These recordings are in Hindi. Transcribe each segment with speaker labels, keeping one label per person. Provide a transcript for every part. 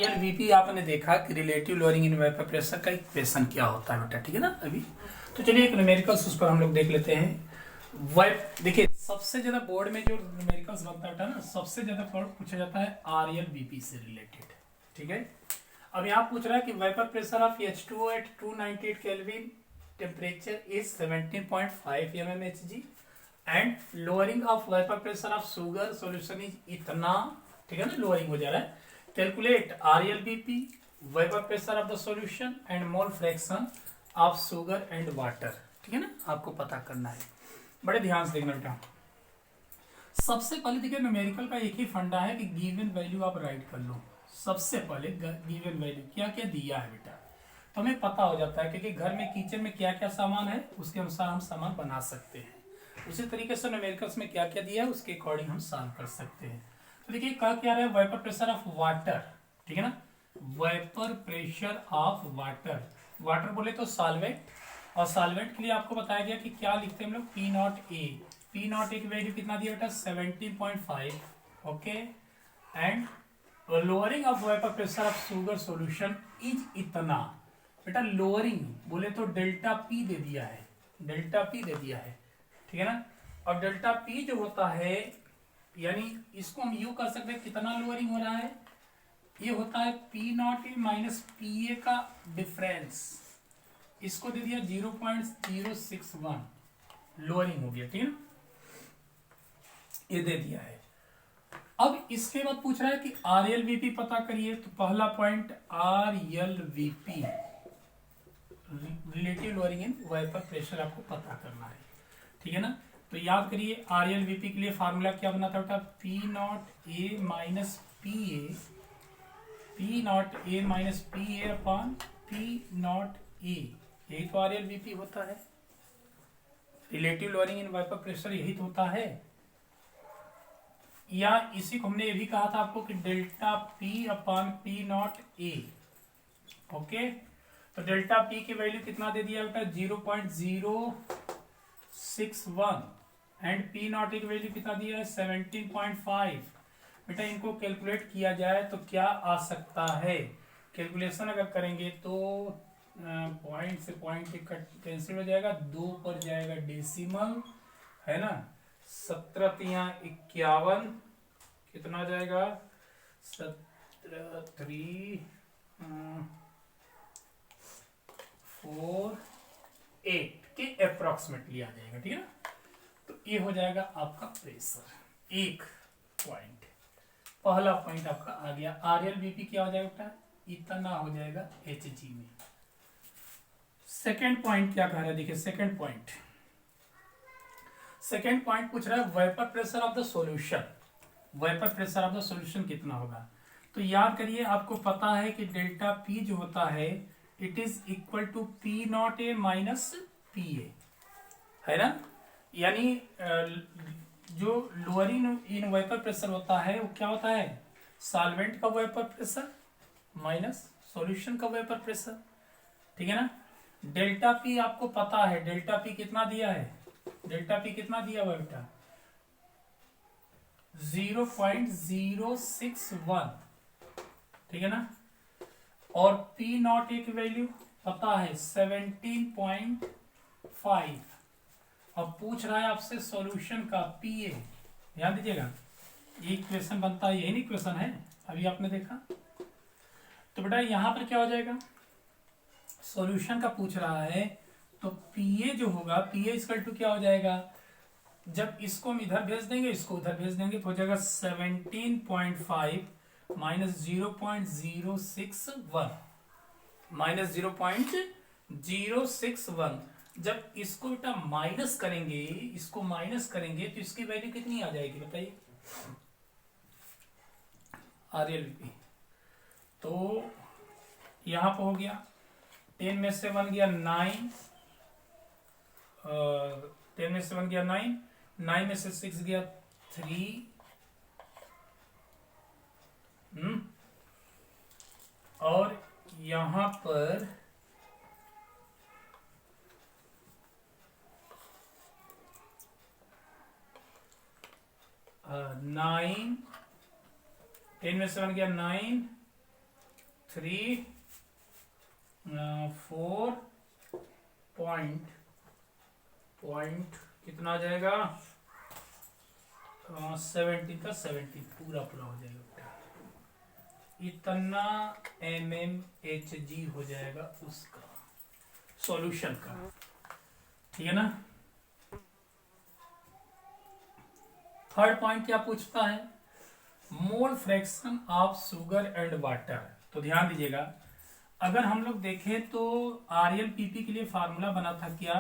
Speaker 1: RLVP आपने देखा कि relative lowering in vapour pressure का इक्वेशन क्या होता है बेटा, ठीक है ना। अभी तो चलिए एक न्यूमेरिकल्स उस पर हम लोग देख लेते हैं। देखिए सबसे ज्यादा बोर्ड में जो न्यूमेरिकल्स बनता है बेटा ना, सबसे ज्यादा पूछा जाता है RLVP से रिलेटेड, ठीक है। अब यहाँ पूछ रहा है कि vapour pressure of H2O at 298 kelvin temperature is 17.5 mmHg and lowering of vapour pressure of sugar solution is इतना, ठीक है ना, लोअरिंग हो जा रहा है। Calculate RLVP, vapour pressure of the solution and mole fraction of sugar and water, ठीक है ना, आपको पता करना है। बड़े ध्यान से देखना बेटा। सबसे पहले देखिए न्यूमेरिकल का एक ही फंडा है कि गिवन वैल्यू आप राइट कर लो। सबसे पहले गिवन वैल्यू क्या क्या दिया है बेटा, तो हमें पता हो जाता है क्योंकि घर में किचन में क्या क्या सामान है उसके अनुसार हम सामान बना सकते हैं। उसी तरीके से न्यूमेरिकल्स में क्या क्या दिया है उसके अकॉर्डिंग हम सॉल्व कर सकते हैं। तो देखिए क्या क्या रहा है, वेपर प्रेशर ऑफ वाटर, ठीक है ना, vapour pressure of water. Water बोले तो सॉल्वेंट, और सॉल्वेंट के लिए आपको बताया गया कि क्या लिखते हैं हम लोग, पी नॉट ए। पी नॉट ए की वैल्यू कितना दिया बेटा, 17.5, okay. And lowering of vapour pressure of sugar solution is इतना। बेटा लोअरिंग बोले तो डेल्टा पी दे दिया है, डेल्टा पी दे दिया है, ठीक है ना। और डेल्टा पी जो होता है, यानी इसको हम यू कर सकते हैं, कितना लोअरिंग हो रहा है, ये होता है P nought A minus p ए का डिफरेंस। इसको दे दिया 0.061, लोअरिंग हो गया, ठीक है ना, ये दे दिया है। अब इसके बाद पूछ रहा है कि RLVP पता करिए। तो पहला point RLVP, relative lowering in vapour pressure आपको पता करना है, ठीक है ना। तो याद करिए RLVP के लिए फार्मूला क्या बना था बेटा, P nought A minus p A, P nought A minus p A upon P nought ए, यही तो RLVP होता है। Relative lowering in vapour pressure यही तो होता है। या इसी को हमने ये भी कहा था आपको कि delta P upon P nought ए, ओके। तो डेल्टा पी की वैल्यू कितना दे दिया बेटा, 0.061 एंड पी नॉट की वैल्यू कितना दिया है, 17.5। बेटा इनको कैलकुलेट किया जाए तो क्या आ सकता है, कैलकुलेशन अगर करेंगे तो पॉइंट से पॉइंट कैंसिल हो जाएगा, 2 पर जाएगा डेसिमल, है ना, 17×51 कितना जाएगा, 17,348 के अप्रोक्सीमेटली आ जाएगा, ठीक है ना। तो ये हो जाएगा आपका प्रेशर। एक पॉइंट, पहला पॉइंट आपका आ गया। RLVP क्या हो जाएगा बेटा, इतना हो जाएगा Hg में। सेकेंड पॉइंट क्या कह रहा है, देखिए सेकेंड पॉइंट पूछ रहा है vapour pressure of the solution. Vapour pressure of the solution कितना होगा, तो याद करिए आपको पता है कि डेल्टा पी जो होता है it is equal to p nought A minus p A, है ना। यानी जो लोअरिंग इन वेपर प्रेशर होता है वो क्या होता है, सॉल्वेंट का वेपर प्रेशर माइनस सॉल्यूशन का वेपर प्रेशर, ठीक है ना। डेल्टा पी आपको पता है, डेल्टा पी कितना दिया है, डेल्टा पी कितना दिया हुआ बेटा, 0.061, ठीक है ना। और पी नॉट की वैल्यू पता है 17.5। अब पूछ रहा है आपसे सॉल्यूशन का पी ए, ध्यान दीजिएगा ये इक्वेशन बनता है, यही इक्वेशन है अभी आपने देखा। तो बेटा यहां पर क्या हो जाएगा, सॉल्यूशन का पूछ रहा है तो पीए जो होगा, पीए इक्वल टू क्या हो जाएगा, जब इसको हम इधर भेज देंगे इसको उधर भेज देंगे तो हो जाएगा 17.5 माइनस 0.061 माइनस 0.061। जब इसको बेटा माइनस करेंगे, इसको माइनस करेंगे तो इसकी वैल्यू कितनी आ जाएगी बताइए, RLVP। तो यहां पर हो गया 10 में से 1 गया 9, 10 में से 1 गया 9, 9 में से 6 गया 3, और यहां पर 9, 10 में से 1 गया 9, 4 पॉइंट कितना आ जाएगा, 70 का 70 पूरा पूरा हो जाएगा बेटा, इतना mmHg हो जाएगा उसका सॉल्यूशन का, ठीक है ना। थर्ड पॉइंट क्या पूछता है, मोल fraction of sugar and water. तो ध्यान दीजिएगा, अगर हम लोग देखें तो RLPP के लिए फार्मूला बना था क्या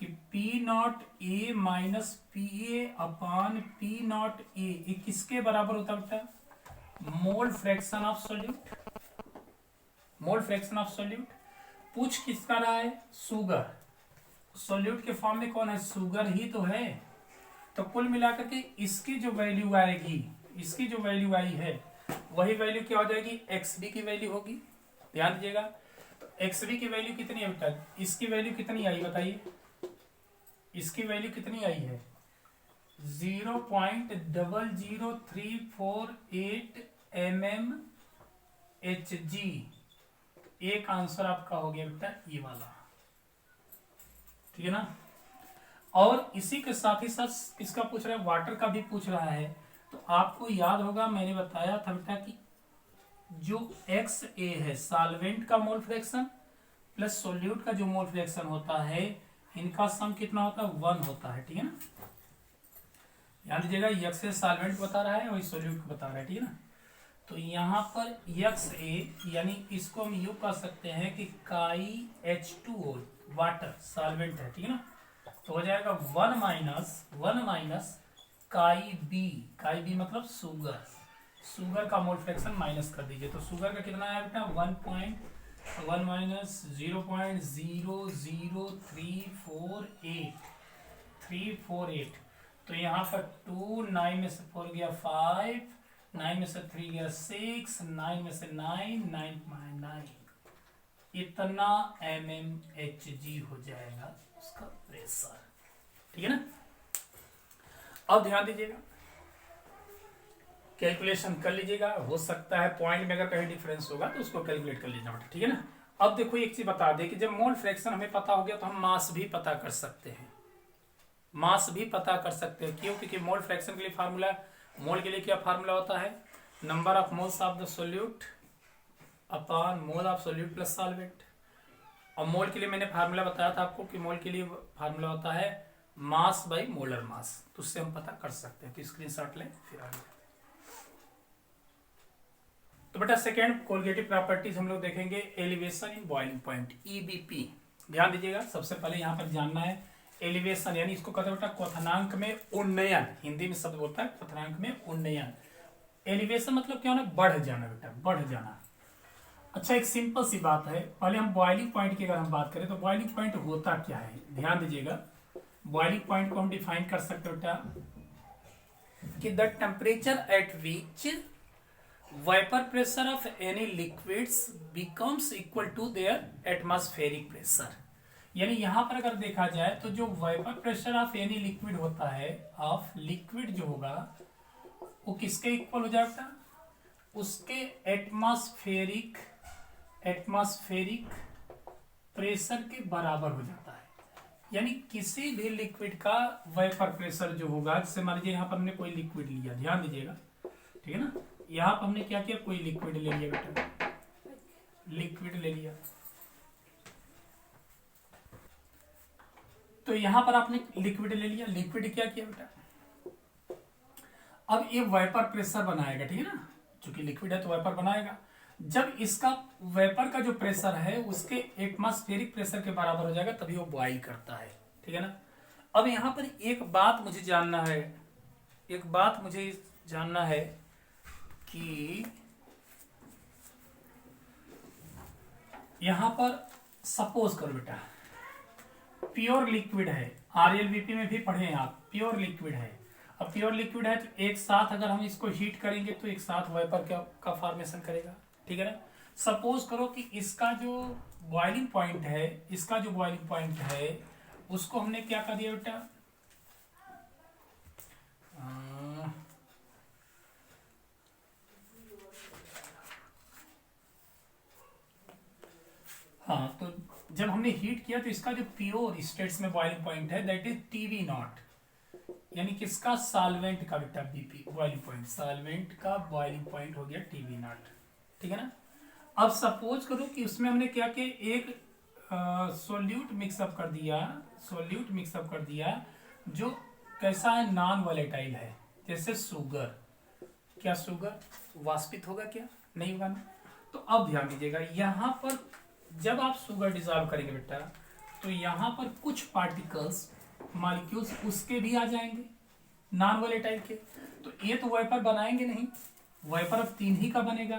Speaker 1: कि P0A minus PA upon P0A, ये किसके बराबर होता बेटा, मोल fraction of solute, mole fraction of solute. पूछ किसका रहा है, शुगर, सॉल्यूट के फॉर्म में कौन है, शुगर ही तो है। तो कुल मिलाकर के इसकी जो वैल्यू आएगी, इसकी जो वैल्यू आई है वही वैल्यू क्या हो जाएगी, XB की वैल्यू होगी। ध्यान दीजिएगा, तो XB की वैल्यू कितनी है बेटा, इसकी वैल्यू कितनी आई बताइए, इसकी वैल्यू कितनी आई है, 0.00348 mmHg। एक आंसर आपका हो गया बेटा ये वाला, ठीक है ना। और इसी के साथ ही साथ इसका पूछ रहा है, वाटर का भी पूछ रहा है। तो आपको याद होगा मैंने बताया था बेटा कि जो XA है सॉल्वेंट का मोल फ्रैक्शन प्लस सोल्यूट का जो मोल फ्रैक्शन होता है, इनका सम कितना होता है, 1 होता है, ठीक है ना। ध्यान दीजिएगा, XA सॉल्वेंट बता रहा है, वही सोल्यूट को बता रहा है, ठीक है ना। तो यहाँ पर XA यानी इसको हम यूं कह सकते हैं कि काई H2O वाटर सॉल्वेंट है, ठीक है ना। तो हो जाएगा 1 माइनस काई बी मतलब शुगर, शुगर का मोल फ्रैक्शन माइनस कर दीजिए। तो शुगर का कितना है बेटा, 1 माइनस 0.00348। तो यहाँ पर 2, 9 में से 4 गया 5, 9 में से 3 गया 6, 9 में से 9, 9, इतना mmHg हो जाएगा उसका प्रेशर, ठीक है ना। अब ध्यान दीजिएगा, कैलकुलेशन कर लीजिएगा, हो सकता है पॉइंट में अगर कहीं डिफरेंस होगा तो उसको कैलकुलेट कर लीजिएगा, ठीक है ना। अब देखो एक चीज बता दें कि जब मोल फ्रैक्शन हमें पता हो गया तो हम मास भी पता कर सकते हैं, मास भी पता कर सकते हैं। क्यों, क्योंकि मोल फ्रैक्शन के लिए फार्मूला, मोल के लिए क्या फार्मूला होता है, number of moles of the solute upon mole of solute plus solvent. और मोल के लिए मैंने फार्मूला बताया था आपको कि मोल के लिए फार्मूला होता है मास बाई मोलर मास, तो उससे हम पता कर सकते हैं। तो स्क्रीनशॉट लें फिर आगे। तो बेटा सेकेंड कोलिगेटिव प्रॉपर्टीज हम लोग देखेंगे, elevation in boiling point EBP। ध्यान दीजिएगा, सबसे पहले यहाँ पर जानना है एलिवेशन यानी इसको कहते हैं बेटा क्वथनांक में उन्नयन, हिंदी में शब्द बोलता है क्वथनांक में उन्नयन। एलिवेशन मतलब क्या होना, बढ़ जाना बेटा, बढ़ जाना। अच्छा एक सिंपल सी बात है, पहले हम बॉइलिंग पॉइंट की अगर हम बात करें तो बॉइलिंग पॉइंट होता क्या है, ध्यान दीजिएगा। बॉइलिंग पॉइंट को हम डिफाइन कर सकते हो बेटा कि the temperature at which vapour pressure of any liquids becomes equal to their atmospheric pressure. यानी यहां पर अगर देखा जाए तो जो vapour pressure of any liquid होता है, ऑफ लिक्विड जो होगा वो किसके इक्वल हो जाएगा, उसके एटमॉस्फेरिक प्रेशर के बराबर हो जाता है। यानी किसी भी लिक्विड का वाइपर प्रेशर जो होगा, जैसे मान लीजिए यहाँ पर हमने कोई लिक्विड लिया, ध्यान दीजिएगा, ठीक है ना। यहाँ पर हमने क्या किया, कोई लिक्विड ले लिया बेटा, लिक्विड ले लिया। तो यहां पर आपने लिक्विड ले लिया, लिक्विड क्या किया बेटा, अब ये वाइपर प्रेशर बनाएगा, ठीक है ना, चूंकि लिक्विड है तो वाइपर बनाएगा। जब इसका वेपर का जो प्रेशर है उसके एटमॉस्फेरिक प्रेशर के बराबर हो जाएगा तभी वो बॉइल करता है, ठीक है ना। अब यहां पर एक बात मुझे जानना है कि यहां पर सपोज करो बेटा प्योर लिक्विड है, RLBP में भी पढ़े हैं आप, प्योर लिक्विड है। अब प्योर लिक्विड है तो एक साथ अगर हम इसको हीट करेंगे तो एक साथ वेपर का फॉर्मेशन करेगा, ठीक है ना। सपोज करो कि इसका जो बॉइलिंग पॉइंट है, उसको हमने क्या कर दिया बेटा, हाँ, तो जब हमने हीट किया तो इसका जो प्योर स्टेट्स में बॉइलिंग पॉइंट है दैट इज टीवी नॉट, यानी किसका, सॉल्वेंट का बेटा बीपी बॉइलिंग पॉइंट, सॉल्वेंट का बॉइलिंग पॉइंट हो गया टीवी नॉट, ठीक है ना। अब सपोज करो कि उसमें हमने क्या किया, एक सोल्यूट मिक्सअप कर दिया, सोल्यूट मिक्सअप कर दिया जो कैसा है, नॉन वॉलेटाइल है, जैसे शुगर। क्या शुगर वाष्पित होगा क्या, नहीं होगा ना। तो अब ध्यान दीजिएगा, यहाँ पर जब आप शुगर डिजॉल्व करेंगे बेटा तो यहाँ पर कुछ पार्टिकल्स मॉलिक्यूल्स उसके भी आ जाएंगे नॉन वॉलेटाइल के, तो ये तो वेपर बनाएंगे नहीं, वेपर अब 3 ही का बनेगा,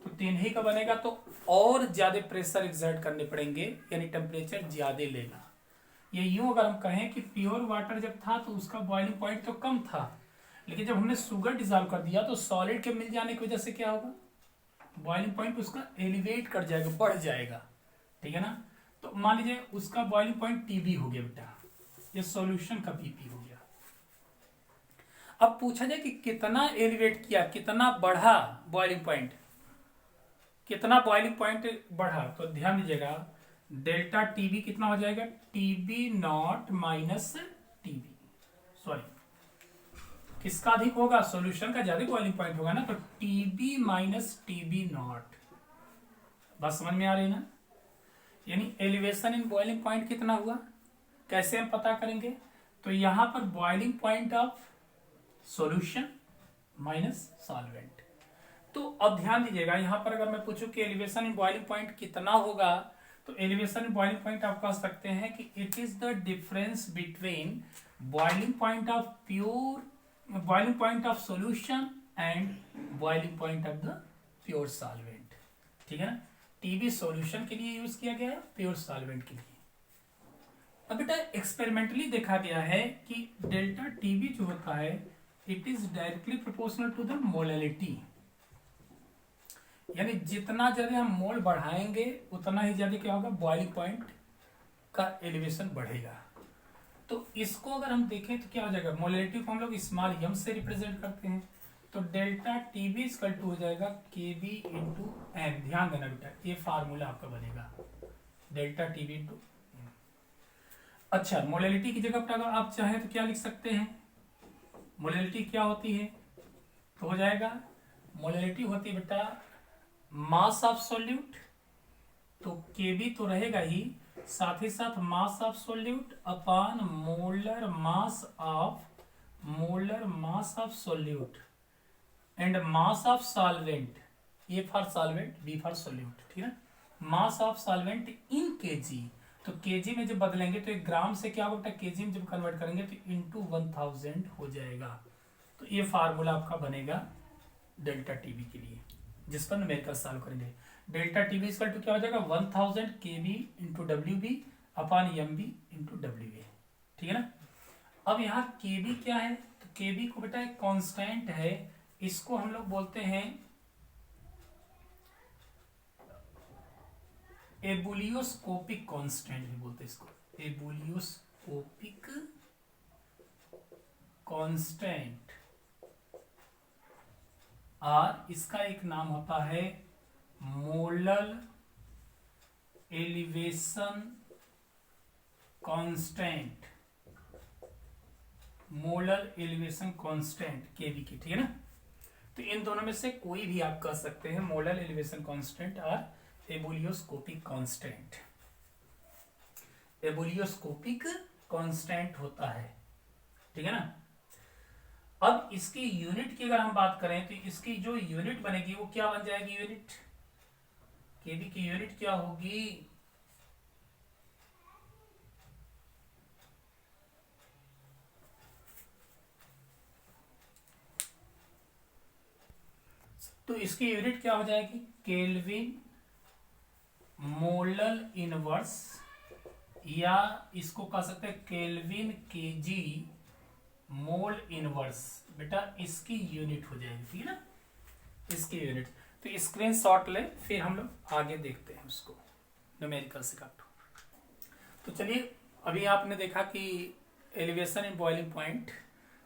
Speaker 1: तो 3 ही का बनेगा तो और ज्यादा प्रेशर एक्सर्ट करने पड़ेंगे, यानी टेम्परेचर ज्यादा लेगा। ये यूं अगर हम कहें कि प्योर वाटर जब था तो उसका बॉइलिंग पॉइंट तो कम था, लेकिन जब हमने शुगर डिजॉल्व कर दिया तो सॉलिड के मिल जाने की वजह से क्या होगा, बॉइलिंग पॉइंट उसका एलिवेट कर जाएगा, बढ़ जाएगा, ठीक है ना। तो मान लीजिए उसका बॉइलिंग पॉइंट टीबी हो गया बेटा, ये सॉल्यूशन का बीपी हो गया। अब पूछा जाए कि कितना एलिवेट किया, कितना बढ़ा बॉइलिंग पॉइंट, कितना बॉइलिंग पॉइंट बढ़ा, तो ध्यान दीजिएगा डेल्टा टीबी कितना हो जाएगा, TB naught minus TB, sorry किसका अधिक होगा, सॉल्यूशन का ज्यादा बॉइलिंग पॉइंट होगा ना, तो टीबी माइनस टीबी नॉट। बस समझ में आ रही ना, यानी एलिवेशन इन बॉइलिंग पॉइंट कितना हुआ, कैसे हम पता करेंगे, तो यहां पर boiling point of solution minus solvent. तो अब ध्यान दीजिएगा, यहां पर अगर मैं पूछूं कि एलिवेशन इन बॉइलिंग पॉइंट कितना होगा, तो एलिवेशन इन बॉइलिंग पॉइंट आप कह सकते हैं कि it is the difference between boiling point of pure, boiling point of solution and boiling point of the pure solvent, ठीक है ना। टीबी सॉल्यूशन के लिए यूज किया गया है, प्योर सॉल्वेंट के लिए। अब बेटा एक्सपेरिमेंटली देखा गया है कि डेल्टा टीबी जो होता है it is directly proportional to the molality, यानी जितना ज्यादा हम मोल बढ़ाएंगे उतना ही ज्यादा क्या होगा, बॉइलिंग पॉइंट का एलिवेशन बढ़ेगा। तो इसको अगर हम देखें तो क्या हो जाएगा, मोलैलिटी को हम लोग स्मॉल एम से रिप्रेजेंट करते हैं, तो डेल्टा टीबी इक्वल टू हो जाएगा के बी इंटू एन। ध्यान देना बेटा ये फार्मूला आपका बनेगा डेल्टा टीबी इंटू। अच्छा मोलैलिटी की जगह पर अगर आप चाहें तो क्या लिख सकते हैं, मोलैलिटी क्या होती है, तो हो जाएगा मोलैलिटी होती है बेटा मास ऑफ सॉल्यूट, तो केबी तो रहेगा ही, साथ ही साथ mass of solute upon molar mass of solute and mass of solvent, A for solvent B for solute, ठीक है। Mass of solvent in KG, तो केजी में जब बदलेंगे तो एक ग्राम से क्या होगा, केजी में जब कन्वर्ट करेंगे तो इंटू 1000 हो जाएगा। तो ये फार्मूला आपका बनेगा डेल्टा टीबी के लिए, जिस पर न्यूमेरिकल सॉल्व करेंगे। डेल्टा टीबी इक्वल टू क्या हो जाएगा 1000 KB into W B upon M B into W A, ठीक है ना। अब यहाँ केबी क्या है, तो केबी को बेटा एक कांस्टेंट है, इसको हम लोग बोलते हैं एबुलियोस्कोपिक कांस्टेंट भी बोलते हैं इसको, एबुलियोस्कोपिक कांस्टेंट, और इसका एक नाम होता है molar elevation constant, molar elevation constant KB की, ठीक है ना। तो इन दोनों में से कोई भी आप कह सकते हैं, मोलर एलिवेशन कांस्टेंट और एबुलियोस्कोपिक कांस्टेंट। एबुलियोस्कोपिक कांस्टेंट होता है, ठीक है ना। अब इसकी यूनिट की अगर हम बात करें तो इसकी जो यूनिट बनेगी वो क्या बन जाएगी, यूनिट केबी की यूनिट क्या होगी, तो इसकी यूनिट क्या हो जाएगी, केल्विन मोलर इनवर्स, या इसको कह सकते हैं केल्विन केजी मोल इनवर्स, बेटा इसकी यूनिट हो जाएगी, ठीक है ना, इसकी यूनिट। तो स्क्रीनशॉट ले, फिर हम लोग आगे देखते हैं उसको न्यूमेरिकल से काटो। तो चलिए अभी आपने देखा कि एलिवेशन इन बॉइलिंग पॉइंट,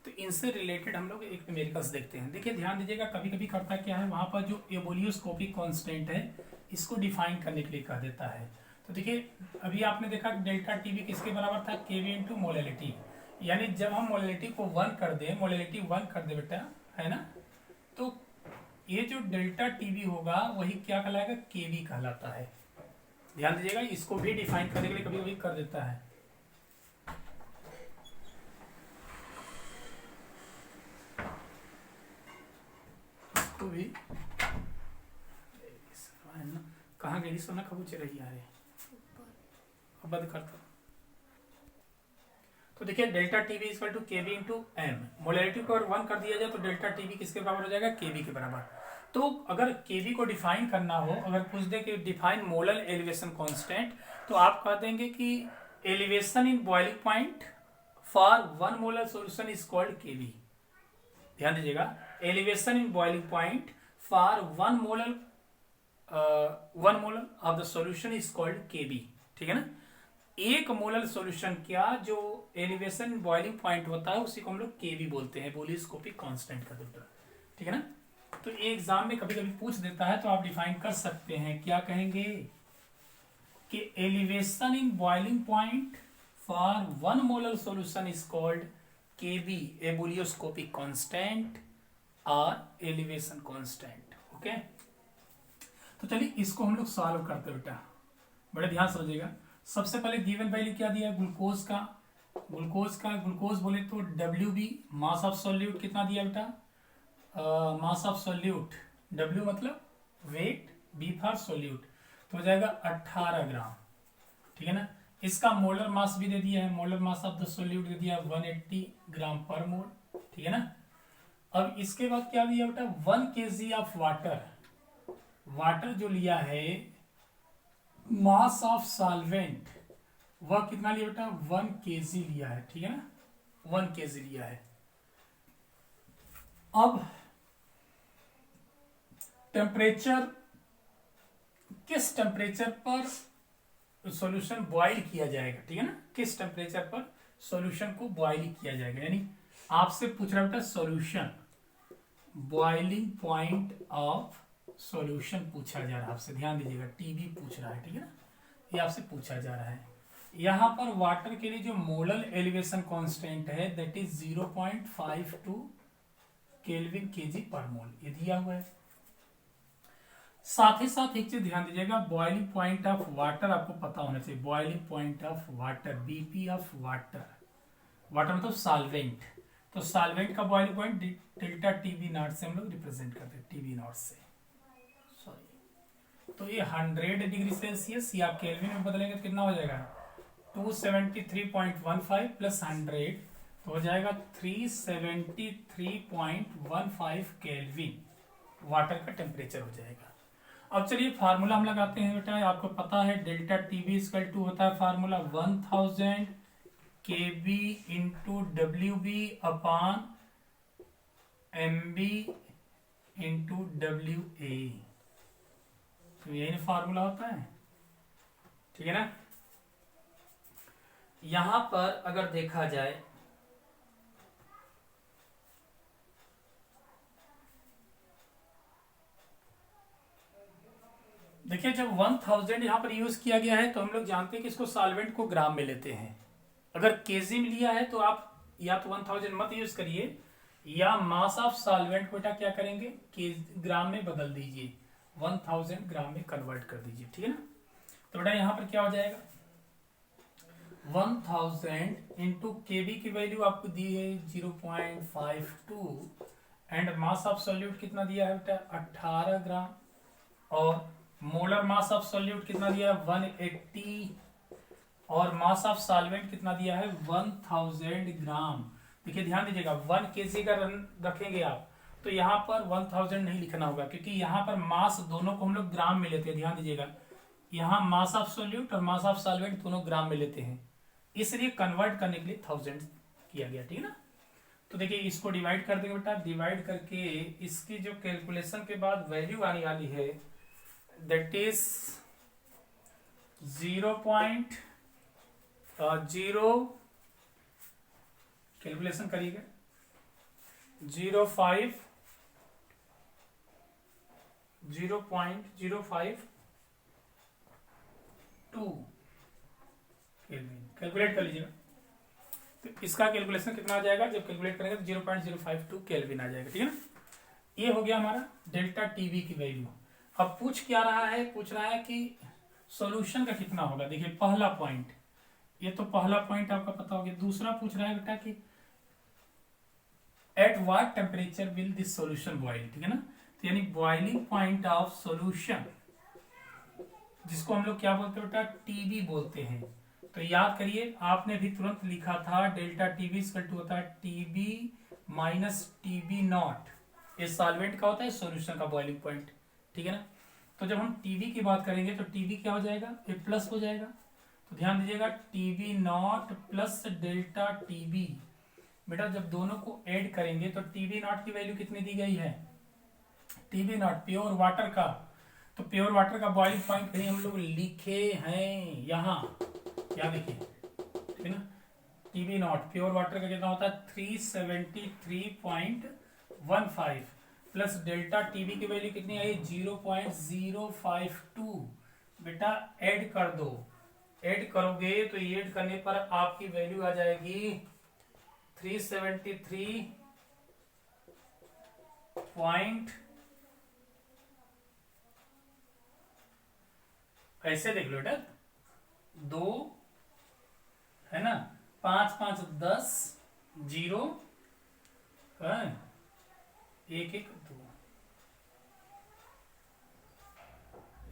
Speaker 1: तो इनसे रिलेटेड हम लोग एक न्यूमेरिकल्स देखते हैं। देखिए ध्यान दीजिएगा, कभी कभी करता क्या है, वहां पर जो एबुलियोस्कोपिक कांस्टेंट है इसको डिफाइन करने के लिए कह देता है, तो देखिए अभी आपने देखा डेल्टा टीवी किसके बराबर था, केवी इंटू मोलैलिटी। यानी जब हम मोलैलिटी को 1 कर दे, मोलैलिटी 1 कर दे बेटा, है ना, तो ये जो डेल्टा टीवी होगा वही क्या कहलाएगा, केवी कहलाता है। ध्यान दीजिएगा, इसको भी डिफाइन करने के लिए कभी कभी कर देता है। इसको भी कहाँ गई सोना कबूचे रही आ रहे, अब बंद करता। तो देखिए delta TV equal to KV into M, molality को अगर 1 कर दिया जाए तो डेल्टा टीवी किसके बराबर हो जाएगा, केवी के बराबर। तो अगर केवी को डिफाइन करना हो, अगर पूछ दे कि डिफाइन मोलर एलिवेशन कांस्टेंट, तो आप कह देंगे कि elevation in boiling point for 1 molar solution is called KV. ध्यान दीजिएगा, elevation in boiling point for 1 molar of the solution is called KV. ठीक है ना, 1 मोलर सॉल्यूशन क्या जो एलिवेशन बॉइलिंग पॉइंट होता है उसी को हम लोग केवी बोलते हैं, बोलियोस्कोपिक कांस्टेंट का दूसरा। ठीक है ना, तो ये एग्जाम में कभी कभी पूछ देता है तो आप डिफाइन कर सकते हैं, क्या कहेंगे कि elevation in boiling point for 1 molar solution is called KV, ebullioscopic constant और एलिवेशन कांस्टेंट। ओके, तो चलिए इसको हम लोग सॉल्व करते हैं बेटा, बड़े ध्यान से समझिएगा। सबसे पहले गिवन वैल्यू क्या दिया है, ग्लूकोज बोले तो WB मास ऑफ सॉल्यूट कितना दिया बेटा, मास ऑफ सॉल्यूट, W मतलब वेट, B फॉर सॉल्यूट, तो हो जाएगा 18 ग्राम। ठीक है ना, इसका मोलर मास भी दे दिया है, molar mass of the solute दे दिया 180 ग्राम पर मोल। ठीक है ना, अब इसके बाद क्या दिया बेटा, 1 kg ऑफ वाटर जो लिया है, मास ऑफ सॉल्वेंट वह कितना लिया बेटा, 1 kg लिया है। ठीक है ना, 1 kg लिया है। अब टेम्परेचर, किस टेम्परेचर पर सॉल्यूशन बॉईल किया जाएगा। ठीक है ना, किस टेम्परेचर पर सॉल्यूशन को बॉईल किया जाएगा, यानी आपसे पूछ रहा बेटा solution, boiling point of solution पूछा जा रहा है आपसे, ध्यान दीजिएगा, टीवी पूछ रहा है। ठीक है ना, ये आपसे पूछा जा रहा है। यहां पर वाटर के लिए जो मोलर एलिवेशन कांस्टेंट है दैट इज 0.52 केल्विन केजी पर मोल, ये दिया हुआ है। साथ ही साथ एक चीज ध्यान दीजिएगा, बॉइलिंग पॉइंट ऑफ वाटर आपको पता होना चाहिए, boiling point of water, BP of water, water मतलब सॉल्वेंट, तो सॉल्वेंट का boiling point delta TV not से हम लोग रिप्रेजेंट करते हैं, टीवी नॉट से, सॉरी। तो ये 100 डिग्री सेल्सियस या केल्विन में बदलेंगे तो कितना हो जाएगा, 273.15 प्लस 100 तो हो जाएगा 373.15 केल्विन वाटर का टेम्परेचर हो जाएगा। अब चलिए फार्मूला हम लगाते हैं बेटा, आपको पता है डेल्टा टीवी इक्वल टू होता है formula 1000 KB into WB upon MB into WA, तो यही फार्मूला होता है। ठीक है ना, यहां पर अगर देखा जाए देखिए, जब 1000 यहां पर यूज किया गया है तो हम लोग जानते हैं कि इसको सॉल्वेंट को ग्राम में लेते हैं। अगर केजी में लिया है तो आप या तो 1000 मत यूज करिए, या मास ऑफ सॉल्वेंट को बेटा क्या करेंगे, ग्राम में बदल दीजिए, 1000 ग्राम में कन्वर्ट कर दीजिए। ठीक है ना, तो बेटा यहां पर क्या हो जाएगा, 1000 इंटू केवी की वैल्यू आपको दी है 0.52 एंड मास ऑफ सॉल्यूट कितना दिया है बेटा 18 ग्राम, और मोलर मास ऑफ सॉल्यूट कितना दिया है 180, और मास ऑफ सॉल्वेंट कितना दिया है 1000 ग्राम। देखिए ध्यान दीजिएगा, 1 kg का रन रखेंगे आप तो यहाँ पर 1000 नहीं लिखना होगा, क्योंकि यहाँ पर मास दोनों को हम लोग ग्राम में लेते हैं। ध्यान दीजिएगा, यहाँ मास ऑफ सॉल्यूट और मास ऑफ सॉल्वेंट दोनों ग्राम में लेते हैं, इसलिए कन्वर्ट करने के लिए 1000 किया गया। ठीक है ना, तो देखिए इसको डिवाइड कर देंगे बेटा, डिवाइड करके इसकी जो कैलकुलेशन के बाद वैल्यू आने वाली है दैट इज 0.0 कैलकुलेशन करिएगा 0.05 0.05 केल्विन। कैलकुलेट कर लीजिएगा, तो इसका कैलकुलेशन कितना आ जाएगा, जब कैलकुलेट करेंगे तो 0.052 केल्विन आ जाएगा, ठीक है ना। ये हो गया हमारा डेल्टा टीवी की वैल्यू। अब पूछ क्या रहा है, पूछ रहा है कि सॉल्यूशन का कितना होगा। देखिए पहला पॉइंट, ये तो पहला पॉइंट आपका पता हो गया। दूसरा पूछ रहा है बेटा कि at what temperature will this solution boil, ठीक है ना। तो यानी बॉइलिंग पॉइंट ऑफ सॉल्यूशन, जिसको हम लोग क्या बोलते हैं बेटा, टीबी बोलते हैं। तो याद करिए, आपने भी तुरंत लिखा था डेल्टा टीबी इक्वल टू होता है टीबी माइनस टीबी नॉट। ये सॉल्वेंट का होता है, सॉल्यूशन का बॉइलिंग पॉइंट, ठीक है ना। तो जब हम टीबी की बात करेंगे तो टीबी क्या हो जाएगा, ये प्लस हो जाएगा। तो ध्यान दीजिएगा, TB naught plus delta TB. बेटा जब दोनों को ऐड करेंगे तो टीबी नॉट की वैल्यू कितनी दी गई है, टीबी नॉट प्योर वाटर का, तो प्योर वाटर का बॉइलिंग पॉइंट कहीं हम लोग लिखे हैं यहाँ, क्या देखिए, ठीक है ना। टीबी नॉट प्योर वाटर का कितना होता है 373.15 प्लस डेल्टा टीबी की वैल्यू कितनी आई 0.052। बेटा ऐड कर दो, ऐड करोगे तो ऐड करने पर आपकी वैल्यू आ जाएगी 373 पॉइंट, ऐसे देख लो बेटा, 2 है ना, 5 5 10 0 1 1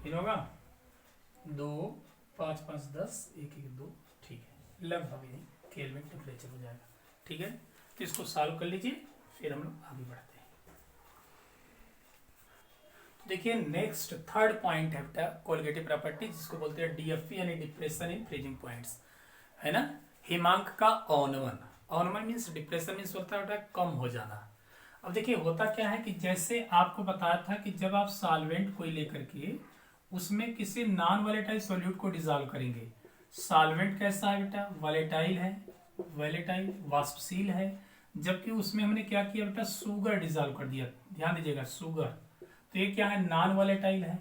Speaker 1: 2 होगा 2 5 5 10 1 1 2, ठीक है, लगभग यही केल्विन टेम्परेचर हो जाएगा, ठीक है। तो इसको सॉल्व कर लीजिए, फिर हम लोग आगे बढ़ते हैं। देखिए नेक्स्ट थर्ड पॉइंट है बेटा कोलिगेटिव प्रॉपर्टी, जिसको बोलते हैं डीएफपी यानी डिप्रेशन इन फ्रीजिंग पॉइंट्स, है ना। हिमांक का औनवन, औनवन मीन्स डिप्रेशन मीन्स होता है कम हो जाना। अब देखिए होता क्या है कि जैसे आपको बताया था कि जब आप सॉल्वेंट को लेकर के उसमें किसी नॉन वॉलेटाइल सॉल्यूट को डिजॉल्व करेंगे, सॉल्वेंट कैसा है बेटा, वॉलेटाइल है, वॉलेटाइल वाष्पशील है, जबकि उसमें हमने क्या किया बेटा, शुगर डिजॉल्व कर दिया। ध्यान दीजिएगा शुगर, तो ये क्या है, नॉन वॉलेटाइल है।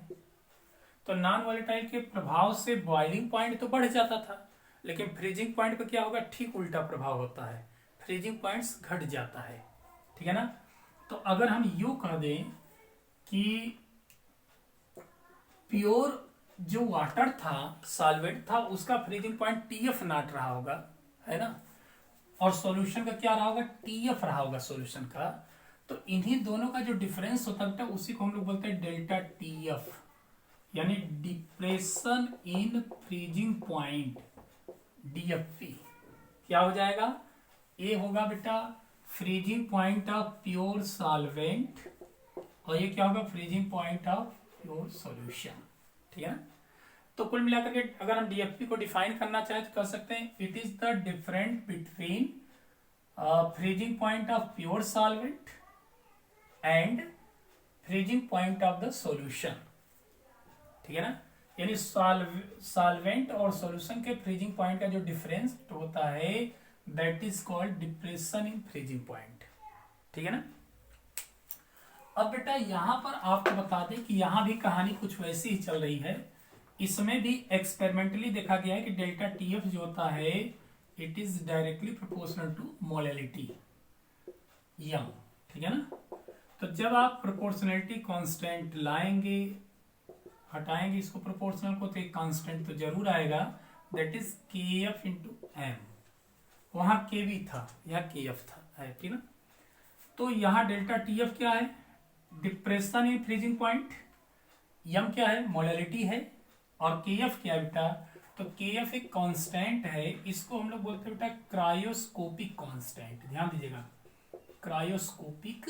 Speaker 1: तो नॉन वॉलेटाइल के प्रभाव से बॉइलिंग पॉइंट तो बढ़ जाता था, लेकिन फ्रीजिंग पॉइंट का क्या होगा, ठीक उल्टा प्रभाव होता है, फ्रीजिंग पॉइंट्स घट जाता है, ठीक है ना। तो अगर हम यूं कह दें कि प्योर जो वाटर था, सॉल्वेंट था, उसका फ्रीजिंग पॉइंट टीएफ नॉट रहा होगा, है ना, और सॉल्यूशन का क्या रहा होगा, टीएफ रहा होगा सॉल्यूशन का, तो इन्हीं दोनों का जो डिफरेंस होता है उसी को हम लोग बोलते हैं डेल्टा टीएफ, यानी depression in freezing point, DFP. क्या हो जाएगा, ये होगा बेटा freezing point of pure solvent, और ये क्या होगा, freezing point of pure solution, ठीक है ना। तो कुल मिलाकर के अगर हम डीएफपी को डिफाइन करना चाहें तो कर सकते हैं, it is the difference between freezing point of pure solvent and freezing point of the solution, ठीक है ना। यानी सॉल्वेंट और सॉल्यूशन के फ्रीजिंग पॉइंट का जो डिफरेंस होता है that is called depression in freezing point, ठीक है ना। अब बेटा यहां पर आपको बता दें कि यहां भी कहानी कुछ वैसी ही चल रही है। इसमें भी एक्सपेरिमेंटली देखा गया है कि डेल्टा टीएफ जो होता है it is directly proportional to molality यम, ठीक है ना। तो जब आप प्रोपोर्शनलिटी कांस्टेंट लाएंगे, हटाएंगे इसको प्रोपोर्शनल को, तो एक कांस्टेंट तो जरूर आएगा, दैट इज के एफ इंटू एम। वहां के भी था, यहाँ के एफ था, ठीक ना। तो यहाँ डेल्टा टी एफ क्या है, डिप्रेशन इन फ्रीजिंग पॉइंट, यम क्या है, मोलैलिटी है, और के एफ क्या है बेटा, तो के एफ एक कांस्टेंट है, इसको हम लोग बोलते हैं बेटा क्रायोस्कोपिक कांस्टेंट। ध्यान दीजिएगा, क्रायोस्कोपिक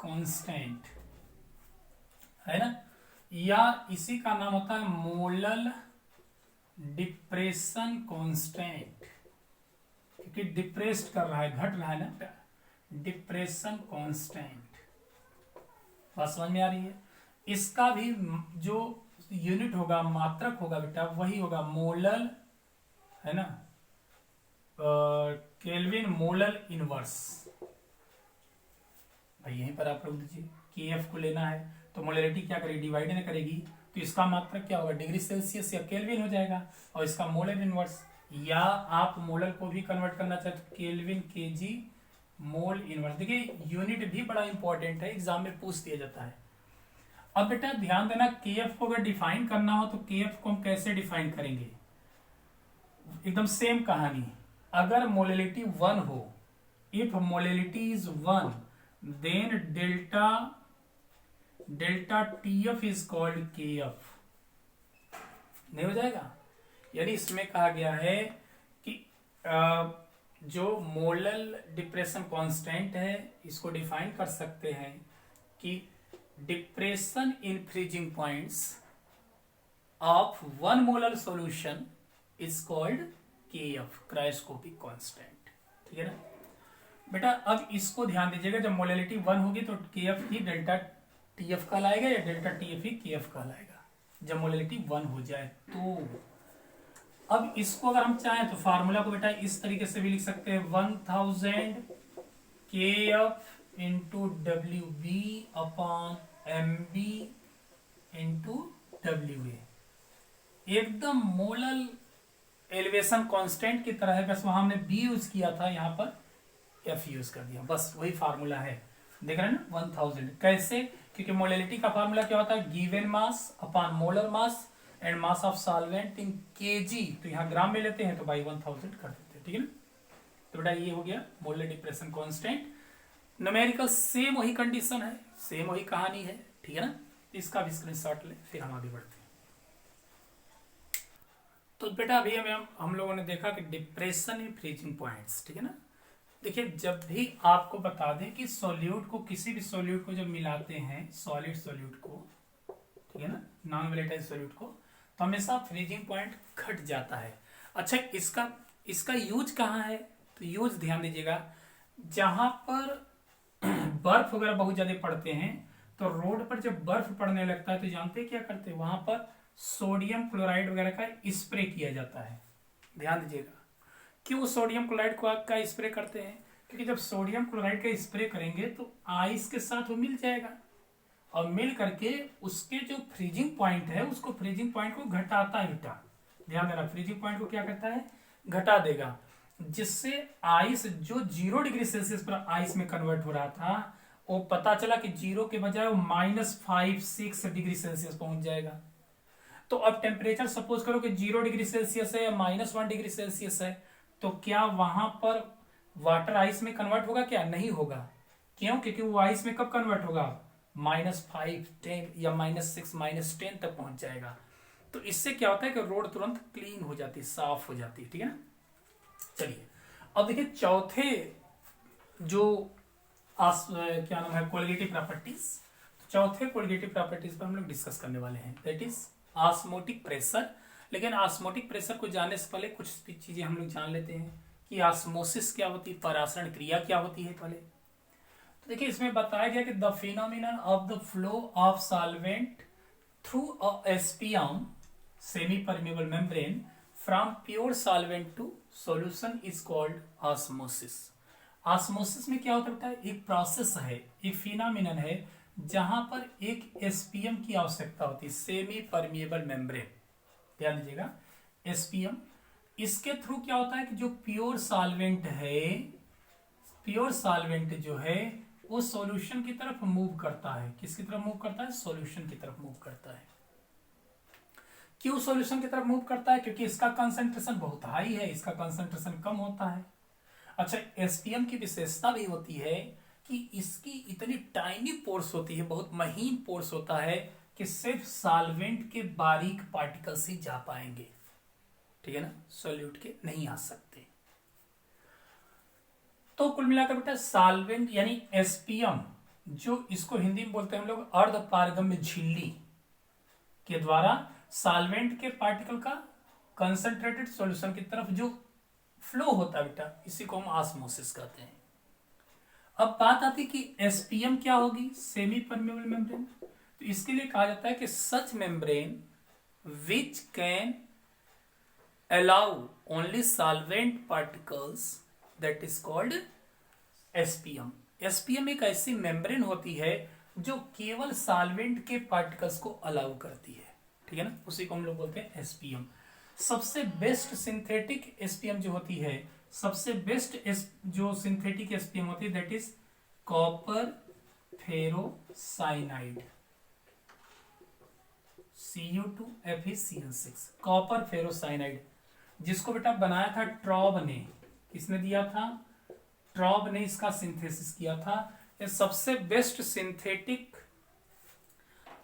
Speaker 1: कांस्टेंट है ना, या इसी का नाम होता है मोलल डिप्रेशन कांस्टेंट, क्योंकि डिप्रेस्ड कर रहा है, घट रहा है ना, डिप्रेशन कांस्टेंट। बात समझ में आ रही है। इसका भी जो यूनिट होगा, मात्रक होगा बेटा, वही होगा मोलल, है ना, केल्विन मोलल इनवर्स। भाई यहीं पर आप लोग दीजिए, के एफ को लेना है तो मोलैलिटी क्या करेगी, डिवाइड ना करेगी, तो इसका मात्रक क्या होगा, डिग्री सेल्सियस या केल्विन हो जाएगा, और इसका मोलर इनवर्स, या आप मोलर को भी कन्वर्ट करना चाहते तो केल्विन केजी मोल इनवर्स। देखिए यूनिट भी बड़ा इंपॉर्टेंट है, एग्जाम में पूछ दिया जाता है। अब बेटा ध्यान देना, केएफ को अगर डिफाइन करना हो तो केएफ को हम कैसे डिफाइन करेंगे, एकदम सेम कहानी। अगर मोलैलिटी 1 हो, if molality is 1 then delta TF is called KF, नहीं हो जाएगा। यानी इसमें कहा गया है कि जो मोलल डिप्रेशन कांस्टेंट है इसको डिफाइन कर सकते हैं कि depression in freezing points of 1 molar solution is called KF, cryoscopic constant. ठीक है ना बेटा। अब इसको ध्यान दीजिएगा, जब मोलैलिटी 1 होगी तो केएफ ही डेल्टा टीएफ कहलाएगा या डेल्टा टीएफ ही केएफ कहलाएगा, जब मोलैलिटी 1 हो जाए तो। अब इसको अगर हम चाहें तो फार्मूला को बेटा इस तरीके से भी लिख सकते हैं, 1000 KF into W B upon M B into W A, एकदम मोलल एलिवेशन कांस्टेंट की तरह है, बस वहां हमने बी यूज किया था, यहाँ पर एफ यूज कर दिया, बस वही फार्मूला है। देख रहे हैं ना 1000 कैसे, क्योंकि मोलैलिटी का फार्मूला क्या होता है, given mass upon molar mass and mass of solvent in KG, तो यहाँ ग्राम में लेते हैं तो बाई 1000 कर देते हैं। ठीक है ना, तो बेटा ये हो गया molar depression constant. Numerical same वही कंडीशन है, सेम वही कहानी है। ठीक है ना, इसका भी स्क्रीनशॉट ले, फिर हम आगे बढ़ते हैं। तो बेटा अभी हम लोगों ने देखा कि डिप्रेशन इन फ्रीजिंग पॉइंट्स। ठीक है ना, देखिए जब भी आपको बता दें कि सॉल्यूट को, किसी भी सॉल्यूट को जब मिलाते हैं, सॉलिड सॉल्यूट को, ठीक है ना, नॉन वोलेटाइल सॉल्यूट को, तो हमेशा फ्रीजिंग पॉइंट घट जाता है। अच्छा इसका यूज कहाँ है, तो यूज ध्यान दीजिएगा, जहां पर बर्फ वगैरह बहुत ज्यादा पड़ते हैं, तो रोड पर जब बर्फ पड़ने लगता है तो जानते हैं क्या करते हैं, वहां पर सोडियम क्लोराइड वगैरह का स्प्रे किया जाता है। ध्यान दीजिएगा, क्यों सोडियम क्लोराइड का स्प्रे करते हैं, क्योंकि जब सोडियम क्लोराइड का स्प्रे करेंगे तो आइस के साथ वो मिल जाएगा, और मिल करके उसके जो फ्रीजिंग पॉइंट है, उसको फ्रीजिंग पॉइंट को घटाता है बेटा। ध्यान देना, फ्रीजिंग पॉइंट को क्या करता है, घटा देगा, जिससे आइस जो 0 डिग्री सेल्सियस पर आइस में कन्वर्ट हो रहा था, वो पता चला कि 0 के बजाय वो -5-6 डिग्री सेल्सियस पहुंच जाएगा। तो अब टेम्परेचर सपोज करो कि 0 डिग्री सेल्सियस है या -1 डिग्री सेल्सियस है, तो क्या वहां पर वाटर आइस में कन्वर्ट होगा, क्या नहीं होगा। क्यों, क्योंकि वो आइस में कब कन्वर्ट होगा, -5, 10 या -6, -10 तक पहुंच जाएगा। तो इससे क्या होता है कि रोड तुरंत क्लीन हो जाती है, साफ हो जाती है। ठीक है ना, चलिए अब देखिए चौथे जो क्या नाम है, कोलिगेटिव प्रॉपर्टीज। चौथे कोलिगेटिव प्रॉपर्टीज पर हम लोग डिस्कस करने वाले हैं, दैट इज ऑस्मोटिक प्रेशर। लेकिन ऑस्मोटिक प्रेशर को जानने से पहले कुछ चीजें हम लोग जान लेते हैं कि ऑस्मोसिस क्या होती है, परासरण क्रिया क्या होती है पहले। तो देखिए इसमें बताया गया कि the phenomenon of the flow of solvent through a SPM semi permeable membrane from pure solvent to solution is called osmosis. Osmosis में क्या होता है बेटा, एक प्रोसेस है, एक फिनोमिनन है, जहां पर एक एसपीएम की आवश्यकता होती है, सेमी परमिएबल मेम्ब्रेन। ध्यान दीजिएगा, एसपीएम, इसके थ्रू क्या होता है कि जो प्योर सॉल्वेंट है, प्योर सॉल्वेंट जो है वो सॉल्यूशन की तरफ मूव करता है। किसकी तरफ मूव करता है, सॉल्यूशन की तरफ मूव करता है। क्यों सॉल्यूशन की तरफ मूव करता है, क्योंकि इसका कंसंट्रेशन बहुत हाई है, इसका कंसंट्रेशन कम होता है। अच्छा, एसपीएम की विशेषता भी होती है कि इसकी इतनी टाइनी पोर्स होती है, बहुत महीन पोर्स होता है कि सिर्फ सॉल्वेंट के बारीक पार्टिकल्स ही जा पाएंगे। ठीक है ना, सॉल्यूट के नहीं आ सकते। तो कुल मिलाकर बेटा सॉल्वेंट यानी एसपीएम, जो इसको हिंदी में बोलते हैं हम लोग अर्ध पारगम्य झिल्ली, के द्वारा सॉल्वेंट के पार्टिकल का कंसंट्रेटेड सॉल्यूशन की तरफ जो फ्लो होता है बेटा, इसी को हम ऑस्मोसिस कहते हैं। अब बात आती कि एसपीएम क्या होगी, सेमी परमेबल मेम्ब्रेन। तो इसके लिए कहा जाता है कि such membrane which can allow only solvent particles, that is called SPM. SPM एक ऐसी मेम्ब्रेन होती है जो केवल सॉल्वेंट के पार्टिकल्स को अलाउ करती है। ठीक है ना, उसी को हम लोग बोलते हैं एसपीएम। सबसे बेस्ट सिंथेटिक एसपीएम जो होती है, सबसे बेस्ट जो सिंथेटिक एसपीएम होती है that is copper ferrocyanide, Cu2Fe(CN6), copper ferrocyanide, जिसको बेटा बनाया था ट्रॉब ने। किसने दिया था? ट्रॉब ने इसका सिंथेसिस किया था। ये सबसे बेस्ट सिंथेटिक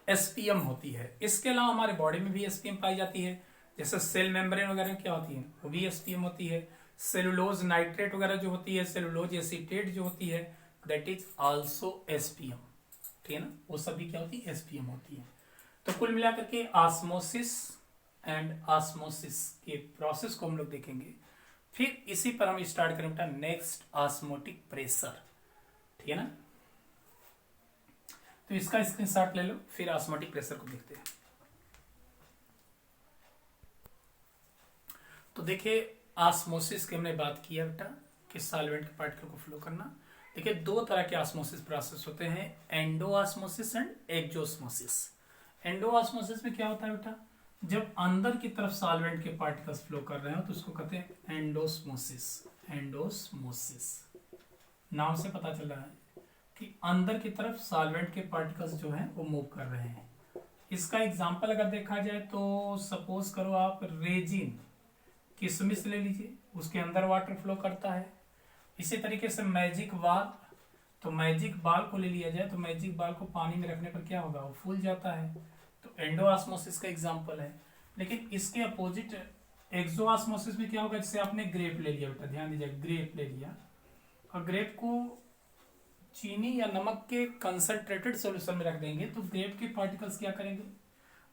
Speaker 1: एसपीएम होती है। इसके अलावा हमारे बॉडी में भी एसपीएम पाई जाती है, जैसे सेल मेम्ब्रेन वगैरह क्या होती है, वो भी एसपीएम होती है। सेलुलोज नाइट्रेट वगैरह जो होती है, सेलुलोज एसीटेट जो होती है, दैट इज आल्सो एसपीएम, ठीक है ना, वो सभी क्या होती है? एसपीएम होती है। तो कुल मिलाकर के ऑस्मोसिस एंड ऑस्मोसिस के प्रोसेस को हम लोग देखेंगे। फिर इसी पर हम स्टार्ट करें बेटा नेक्स्ट ऑस्मोटिक प्रेशर, ठीक है ना। तो इसका स्क्रीनशॉट ले लो, फिर ऑस्मोटिक प्रेशर को देखते हैं। तो देखिए ऑस्मोसिस की हमने बात किया बेटा कि सॉल्वेंट के पार्टिकल को फ्लो करना। देखिए दो तरह के ऑस्मोसिस प्रोसेस होते हैं, एंडोऑस्मोसिस एंड एक्सोऑस्मोसिस। एंडोऑस्मोसिस में क्या होता है बेटा, जब अंदर की तरफ सॉल्वेंट के पार्टिकल्स फ्लो कर रहे हो तो उसको कहते हैं एंडोस्मोसिस। एंडोस्मोसिस नाम से पता चल रहा है कि अंदर की तरफ सॉल्वेंट के पार्टिकल्स जो हैं वो मूव कर रहे हैं। इसका एग्जांपल अगर देखा जाए तो सपोज करो आप रेजिन, किशमिश ले लीजिए, उसके अंदर वाटर फ्लो करता है। इसी तरीके से मैजिक बाल, तो मैजिक बाल को ले लिया जाए तो मैजिक बाल को पानी में रखने पर क्या होगा, वो फूल जाता है। तो एंडोऑस्मोसिस का एग्जांपल है। लेकिन इसके अपोजिट एक्सोऑस्मोसिस में क्या होगा, जैसे आपने ग्रेप ले लिया बेटा, ध्यान दीजिए, ग्रेप ले लिया और ग्रेप को चीनी या नमक के कंसंट्रेटेड सॉल्यूशन में रख देंगे तो ग्रेप के पार्टिकल्स क्या करेंगे,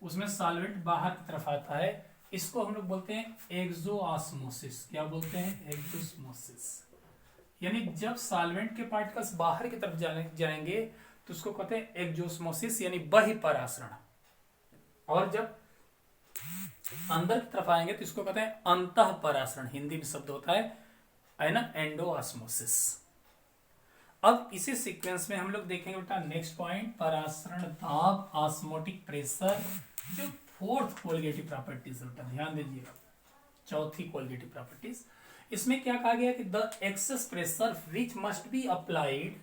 Speaker 1: उसमें सॉल्वेंट बाहर की तरफ आता है। इसको हम लोग बोलते हैं एक्सोऑस्मोसिस। क्या बोलते हैं? एक्सोऑस्मोसिस। यानी जब सॉल्वेंट के पार्टिकल्स बाहर की तरफ जाएंगे तो उसको कहते हैं एक्सोऑस्मोसिस, यानी बहिर्परासरण। और जब अंदर की तरफ आएंगे तो इसको कहते हैं अंतःपरासरण, हिंदी में शब्द होता है ना, एंडोऑस्मोसिस। अब इसी सीक्वेंस में हम लोग देखेंगे बेटा नेक्स्ट पॉइंट, परासरण दाब, ऑस्मोटिक प्रेशर, जो फोर्थ कोलिगेटिव प्रॉपर्टीज बेटा, ध्यान दीजिएगा, चौथी कोलिगेटिव प्रॉपर्टीज। इसमें क्या कहा गया कि the excess pressure which must be applied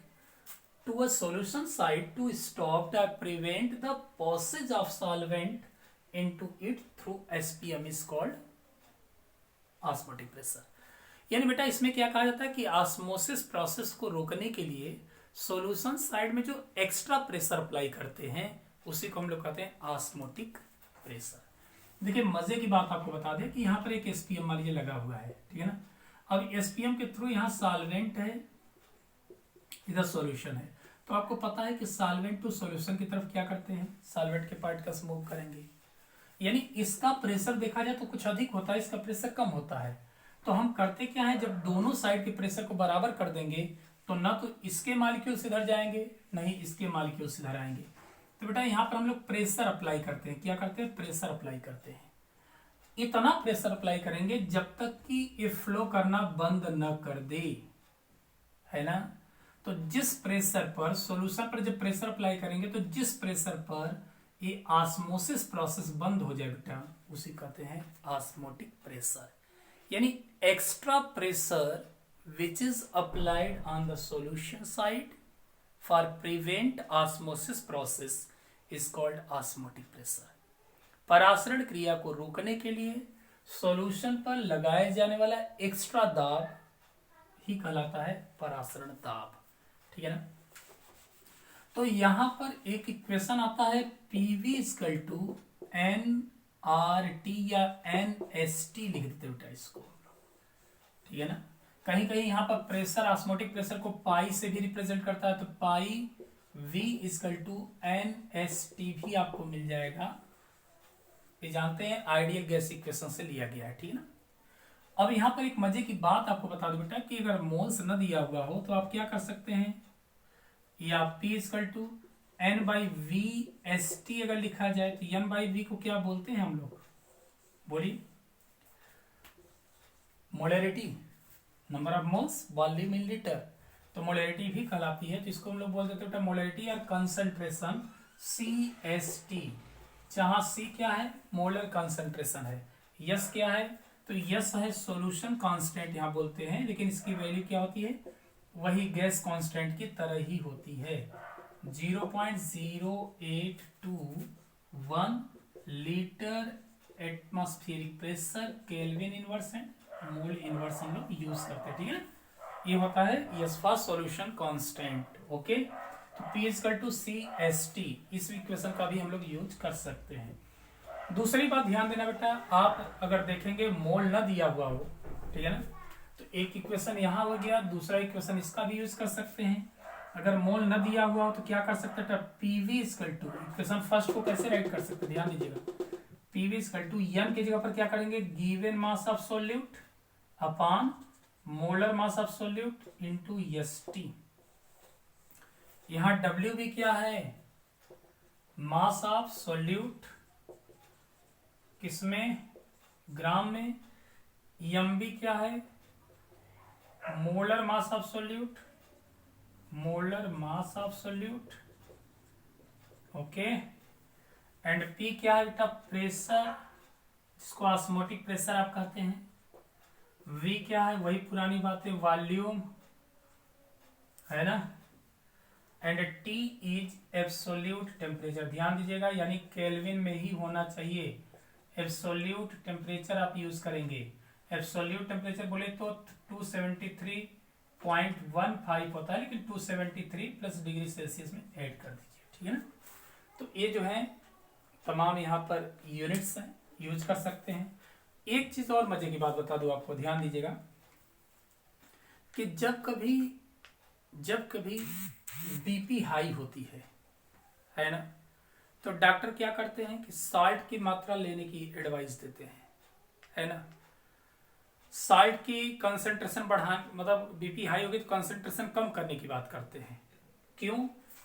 Speaker 1: to a solution side to stop the prevent the passage of solvent into it through SPM is called osmotic pressure। यानी बेटा इसमें क्या कहा जाता है कि ऑस्मोसिस प्रोसेस को रोकने के लिए सॉल्यूशन साइड में जो एक्स्ट्रा प्रेशर अप्लाई करते हैं उसी को हम लोग कहते हैं ऑस्मोटिक प्रेशर। देखिए मजे की बात आपको बता दें कि यहाँ पर एक एसपीएम मान लीजिए लगा हुआ है, ठीक है ना। अब एसपीएम के थ्रू यहाँ सॉल्वेंट है, इधर सॉल्यूशन है, तो आपको पता है कि सॉल्वेंट टू सॉल्यूशन की तरफ क्या करते हैं, सॉल्वेंट के पार्टिकल्स मूव करेंगे। यानी इसका प्रेशर देखा जाए तो कुछ अधिक होता है, इसका प्रेशर कम होता है। तो हम करते क्या है, जब दोनों साइड के प्रेशर को बराबर कर देंगे तो ना तो इसके मॉलिक्यूल्स इधर जाएंगे ना ही इसके मॉलिक्यूल्स इधर आएंगे। तो बेटा यहाँ पर हम लोग प्रेशर अप्लाई करते हैं। क्या करते हैं? प्रेशर अप्लाई करते हैं। इतना प्रेशर अप्लाई करेंगे जब तक कि ये फ्लो करना बंद न कर दे, है ना। तो जिस प्रेशर पर सॉल्यूशन पर जब प्रेशर अप्लाई करेंगे तो जिस प्रेशर पर ये ऑस्मोसिस प्रोसेस बंद हो जाए बेटा उसे कहते हैं ऑस्मोटिक प्रेशर। यानी extra pressure which is applied on the solution side for prevent osmosis process is called osmotic pressure. परासरण क्रिया को रोकने के लिए सॉल्यूशन पर लगाए जाने वाला एक्स्ट्रा दाब ही कहलाता है परासरण दाब, ठीक है ना। तो यहां पर एक इक्वेशन आता है PV = NRT या NST लिख देते बेटा इसको, ठीक है ना। कहीं कहीं यहां पर प्रेशर, ऑस्मोटिक प्रेशर को पाई से भी रिप्रेजेंट करता है, तो पाई V = NST भी आपको मिल जाएगा। ये जानते हैं आइडियल गैस इक्वेशन से लिया गया है, ठीक है ना। अब यहां पर एक मजे की बात आपको बता दो बेटा कि अगर मोल्स न दिया हुआ हो तो आप क्या कर सकते हैं, या P = N/V(ST) अगर लिखा जाए तो N/V को क्या बोलते हैं हम लोग, बोलिए, molarity, number of moles volume in litre. तो मोलैरिटी भी कहलाती है, तो इसको हम लोग बोल देते हैं मोलैरिटी और कंसंट्रेशन CST। जहां सी क्या है, मोलर कॉन्सेंट्रेशन है, यस क्या है, तो यस है सॉल्यूशन कांस्टेंट यहां बोलते हैं, लेकिन इसकी वैल्यू क्या होती है, वही गैस कांस्टेंट की तरह ही होती है, 0.0821 litre atmospheric pressure, kelvin inverse and mole inverse हम लोग यूज करते हैं, ठीक है ना। ये होता है यशफा सॉल्यूशन कांस्टेंट, ओके। तो P इक्वल टू CST, इस इक्वेशन का भी हम लोग यूज कर सकते हैं। दूसरी बात ध्यान देना बेटा, आप अगर देखेंगे मोल न दिया हुआ हो, ठीक है ना, तो एक इक्वेशन यहाँ हो गया, दूसरा इक्वेशन इसका भी यूज कर सकते हैं। अगर मोल न दिया हुआ हो तो क्या कर सकते हैं, PV equal to, equation first को कैसे राइट कर सकते हैं, ध्यान दीजिएगा, PV इक्वल टू n की जगह पर क्या करेंगे, given mass of solute upon molar mass of solute into ST। यहां W भी क्या है, मास ऑफ सॉल्यूट, किसमें, ग्राम में, MB क्या है, molar mass of solute, molar mass of solute, okay. And P क्या है बेटा, प्रेशर, जिसको ऑस्मोटिक प्रेशर आप कहते हैं। V क्या है, वही पुरानी बात है, वॉल्यूम, है ना। And T is absolute temperature, ध्यान दीजिएगा, यानी केल्विन में ही होना चाहिए। एब्सोल्यूट टेम्परेचर आप यूज करेंगे, एब्सोल्यूट टेम्परेचर बोले तो 273.15 होता है, लेकिन 273 प्लस डिग्री सेल्सियस में ऐड कर दीजिए, ठीक है ना। तो ये जो है तमाम यहाँ पर यूनिट्स हैं, यूज कर सकते हैं। एक चीज और मजे की बात बता दूं आपको, ध्यान दीजिएगा कि जब कभी बीपी हाई होती है ना, तो डॉक्टर क्या करते हैं कि साल्ट की मात्रा लेने की एडवाइस देते हैं, है ना। साल्ट की कंसंट्रेशन बढ़ा, मतलब बीपी हाई होगी तो कंसंट्रेशन कम करने की बात करते हैं। क्यों,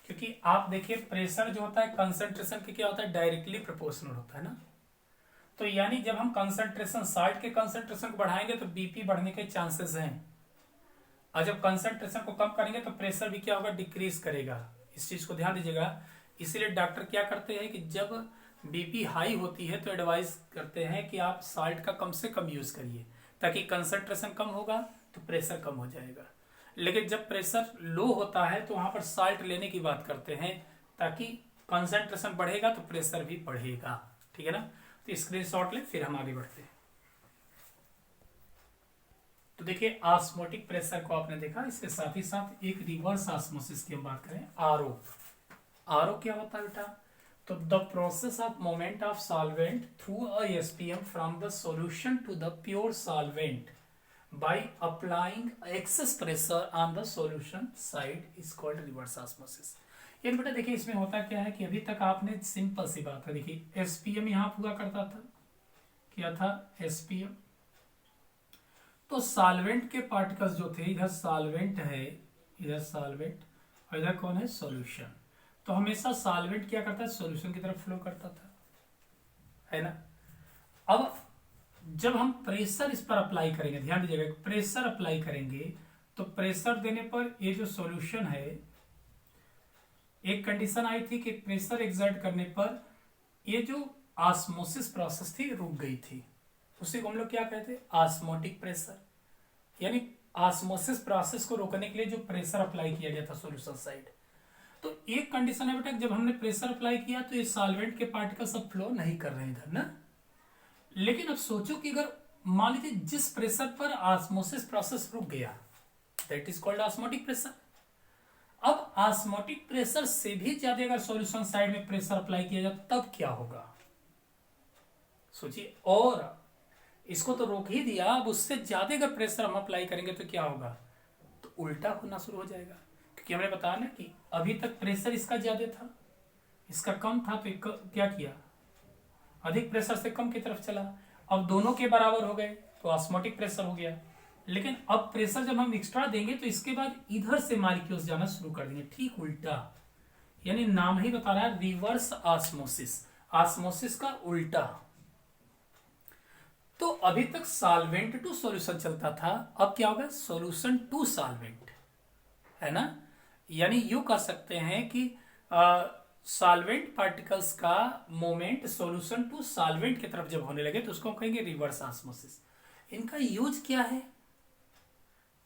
Speaker 1: क्योंकि आप देखिए प्रेशर जो होता है कंसंट्रेशन के क्या होता है, डायरेक्टली प्रोपोर्शनल होता है ना। तो यानी जब हम कंसंट्रेशन, साल्ट के कंसंट्रेशन को बढ़ाएंगे तो बीपी बढ़ने के चांसेस हैं, और जब कंसंट्रेशन को कम करेंगे तो प्रेशर भी क्या होगा, डिक्रीज करेगा। इस चीज को ध्यान दीजिएगा। इसीलिए डॉक्टर क्या करते हैं कि जब बीपी हाई होती है तो एडवाइस करते हैं कि आप साल्ट का कम से कम यूज करिए, ताकि कंसंट्रेशन कम होगा तो प्रेशर कम हो जाएगा। लेकिन जब प्रेशर लो होता है तो वहां पर साल्ट लेने की बात करते हैं, ताकि कंसंट्रेशन बढ़ेगा तो प्रेशर भी बढ़ेगा, ठीक है ना। तो स्क्रीनशॉट ले, फिर हम आगे बढ़ते हैं। तो देखिए ऑस्मोटिक प्रेशर को आपने देखा, इसके साथ ही साथ एक रिवर्स ऑस्मोसिस की हम बात करें, आरओ क्या होता है बेटा, तो the process of movement of solvent through a SPM from the solution to the pure solvent by applying excess pressure on the solution side is called reverse osmosis. यानी बेटा देखिए इसमें होता क्या है कि अभी तक आपने सिंपल सी बात है, देखिए एसपीएम यहां हुआ करता था, क्या था, एसपीएम। तो सॉल्वेंट के पार्टिकल्स जो थे, इधर सॉल्वेंट है, इधर सॉल्वेंट, और इधर कौन है, सॉल्यूशन। तो हमेशा सॉल्वेंट क्या करता है, सॉल्यूशन की तरफ फ्लो करता था, है ना। अब जब हम प्रेशर इस पर अप्लाई करेंगे, ध्यान दीजिएगा, प्रेशर अप्लाई करेंगे तो प्रेशर देने पर ये जो सॉल्यूशन है, एक कंडीशन आई थी कि प्रेशर एक्सर्ट करने पर ये जो ऑस्मोसिस प्रोसेस थी रुक गई थी, उसी को हम लोग क्या कहते हैं, ऑस्मोटिक प्रेशर। यानी ऑस्मोसिस प्रोसेस को रोकने के लिए जो प्रेशर अप्लाई किया गया था सॉल्यूशन साइड। तो एक कंडीशन है बेटा, जब हमने प्रेशर अप्लाई किया तो ये सॉल्वेंट के पार्टिकल सब फ्लो नहीं कर रहे हैं इधर ना। लेकिन अब सोचो कि अगर मान लीजिए जिस प्रेशर पर ऑस्मोसिस प्रोसेस रुक गया, that is called osmotic pressure. अब ऑस्मोटिक प्रेशर से भी ज्यादा अगर सॉल्यूशन साइड में प्रेशर अप्लाई किया जाए तब क्या होगा, सोचिए। और इसको तो रोक ही दिया, अब उससे ज्यादा अगर प्रेशर हम अप्लाई करेंगे तो क्या होगा, तो उल्टा होना शुरू हो जाएगा। क्योंकि हमने बताया ना कि अभी तक प्रेशर इसका ज्यादा था, इसका कम था, तो क्या किया, अधिक प्रेशर से कम की तरफ चला। अब दोनों के बराबर हो गए तो ऑस्मोटिक प्रेशर हो गया। लेकिन अब प्रेशर जब हम एक्स्ट्रा देंगे तो इसके बाद इधर से मॉलिक्यूल्स जाना शुरू कर देंगे, ठीक उल्टा। यानी नाम ही बता रहा है रिवर्स ऑस्मोसिस, ऑस्मोसिस का उल्टा। तो अभी तक सॉल्वेंट टू सॉल्यूशन चलता था, अब क्या होगा, सॉल्यूशन टू सॉल्वेंट, है ना। यानी यू कह सकते हैं कि सॉल्वेंट पार्टिकल्स का मूवमेंट सॉल्यूशन टू सॉल्वेंट की तरफ जब होने लगे तो उसको हम कहेंगे रिवर्स ऑस्मोसिस। इनका यूज क्या है?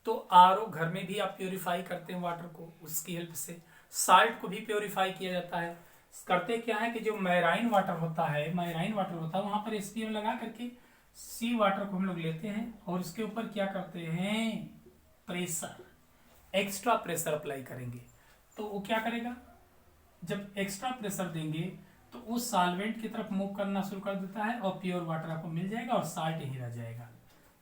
Speaker 1: तो आरओ घर में भी आप प्योरीफाई करते हैं वाटर को, उसकी हेल्प से। साल्ट को भी प्योरीफाई किया जाता है। करते क्या है कि जो मैराइन वाटर होता है वहां पर एसपीएम लगा करके सी वाटर को हम लोग लेते हैं और उसके ऊपर क्या करते हैं, प्रेशर, एक्स्ट्रा प्रेशर अप्लाई करेंगे। तो वो क्या करेगा, जब एक्स्ट्रा प्रेशर देंगे तो वो सॉल्वेंट की तरफ मूव करना शुरू कर देता है और प्योर वाटर आपको मिल जाएगा और साल्ट ही रह जाएगा।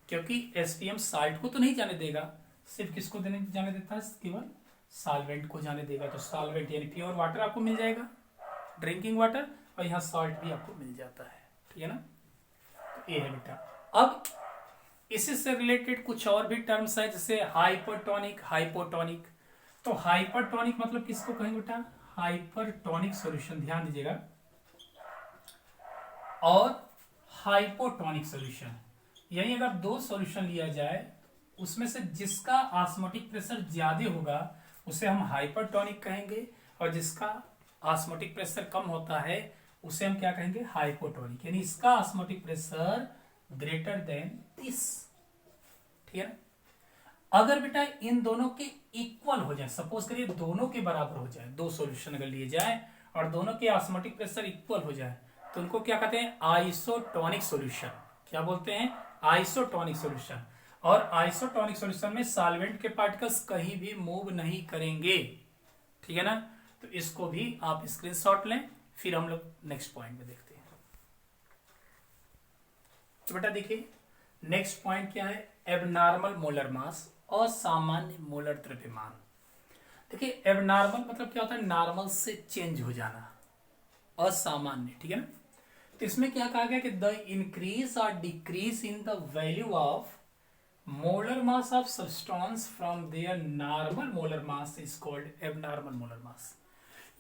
Speaker 1: क्योंकि एसपीएम साल्ट को तो नहीं जाने देगा, सिर्फ किसको जाने देता है, केवल सॉल्वेंट को जाने देगा। तो सॉल्वेंट यानी प्योर वाटर आपको मिल जाएगा, ड्रिंकिंग वाटर, और यहाँ सॉल्ट भी आपको मिल जाता है। ठीक है ना, तो ये है बेटा। अब इसी से रिलेटेड कुछ और भी टर्म्स है, जैसे हाइपरटोनिक, हाइपोटोनिक। तो हाइपरटोनिक मतलब किसको कहेंगे बेटा, हाइपरटोनिक सॉल्यूशन, ध्यान दीजिएगा, और हाइपोटोनिक सॉल्यूशन, यानी अगर दो सॉल्यूशन लिया जाए उसमें से जिसका ऑस्मोटिक प्रेशर ज्यादा होगा उसे हम हाइपरटोनिक कहेंगे, और जिसका ऑस्मोटिक प्रेशर कम होता है उसे हम क्या कहेंगे, हाइपोटोनिक, यानी इसका osmotic pressure greater than this. ठीक है ना। अगर बेटा इन दोनों के इक्वल हो जाए, सपोज करिए दोनों के बराबर हो जाए, दो सॉल्यूशन अगर लिए जाए और दोनों के ऑस्मोटिक प्रेशर इक्वल हो जाए तो उनको क्या कहते हैं, आइसोटोनिक सॉल्यूशन। क्या बोलते हैं, आइसोटोनिक सॉल्यूशन। और आइसोटोनिक सॉल्यूशन में सॉल्वेंट के पार्टिकल्स कहीं भी मूव नहीं करेंगे। ठीक है ना, तो इसको भी आप स्क्रीनशॉट लें, फिर हम लोग नेक्स्ट पॉइंट में देखते हैं। तो बेटा देखिए नेक्स्ट पॉइंट क्या है, एबनॉर्मल मोलर मास, असामान्य मोलर द्रव्यमान। देखिए एबनॉर्मल मतलब क्या होता है, नॉर्मल से चेंज हो जाना, असामान्य। ठीक है ना, तो इसमें क्या कहा गया कि द इंक्रीज और decrease in the value of molar mass of substance from there normal molar mass is called abnormal molar mass.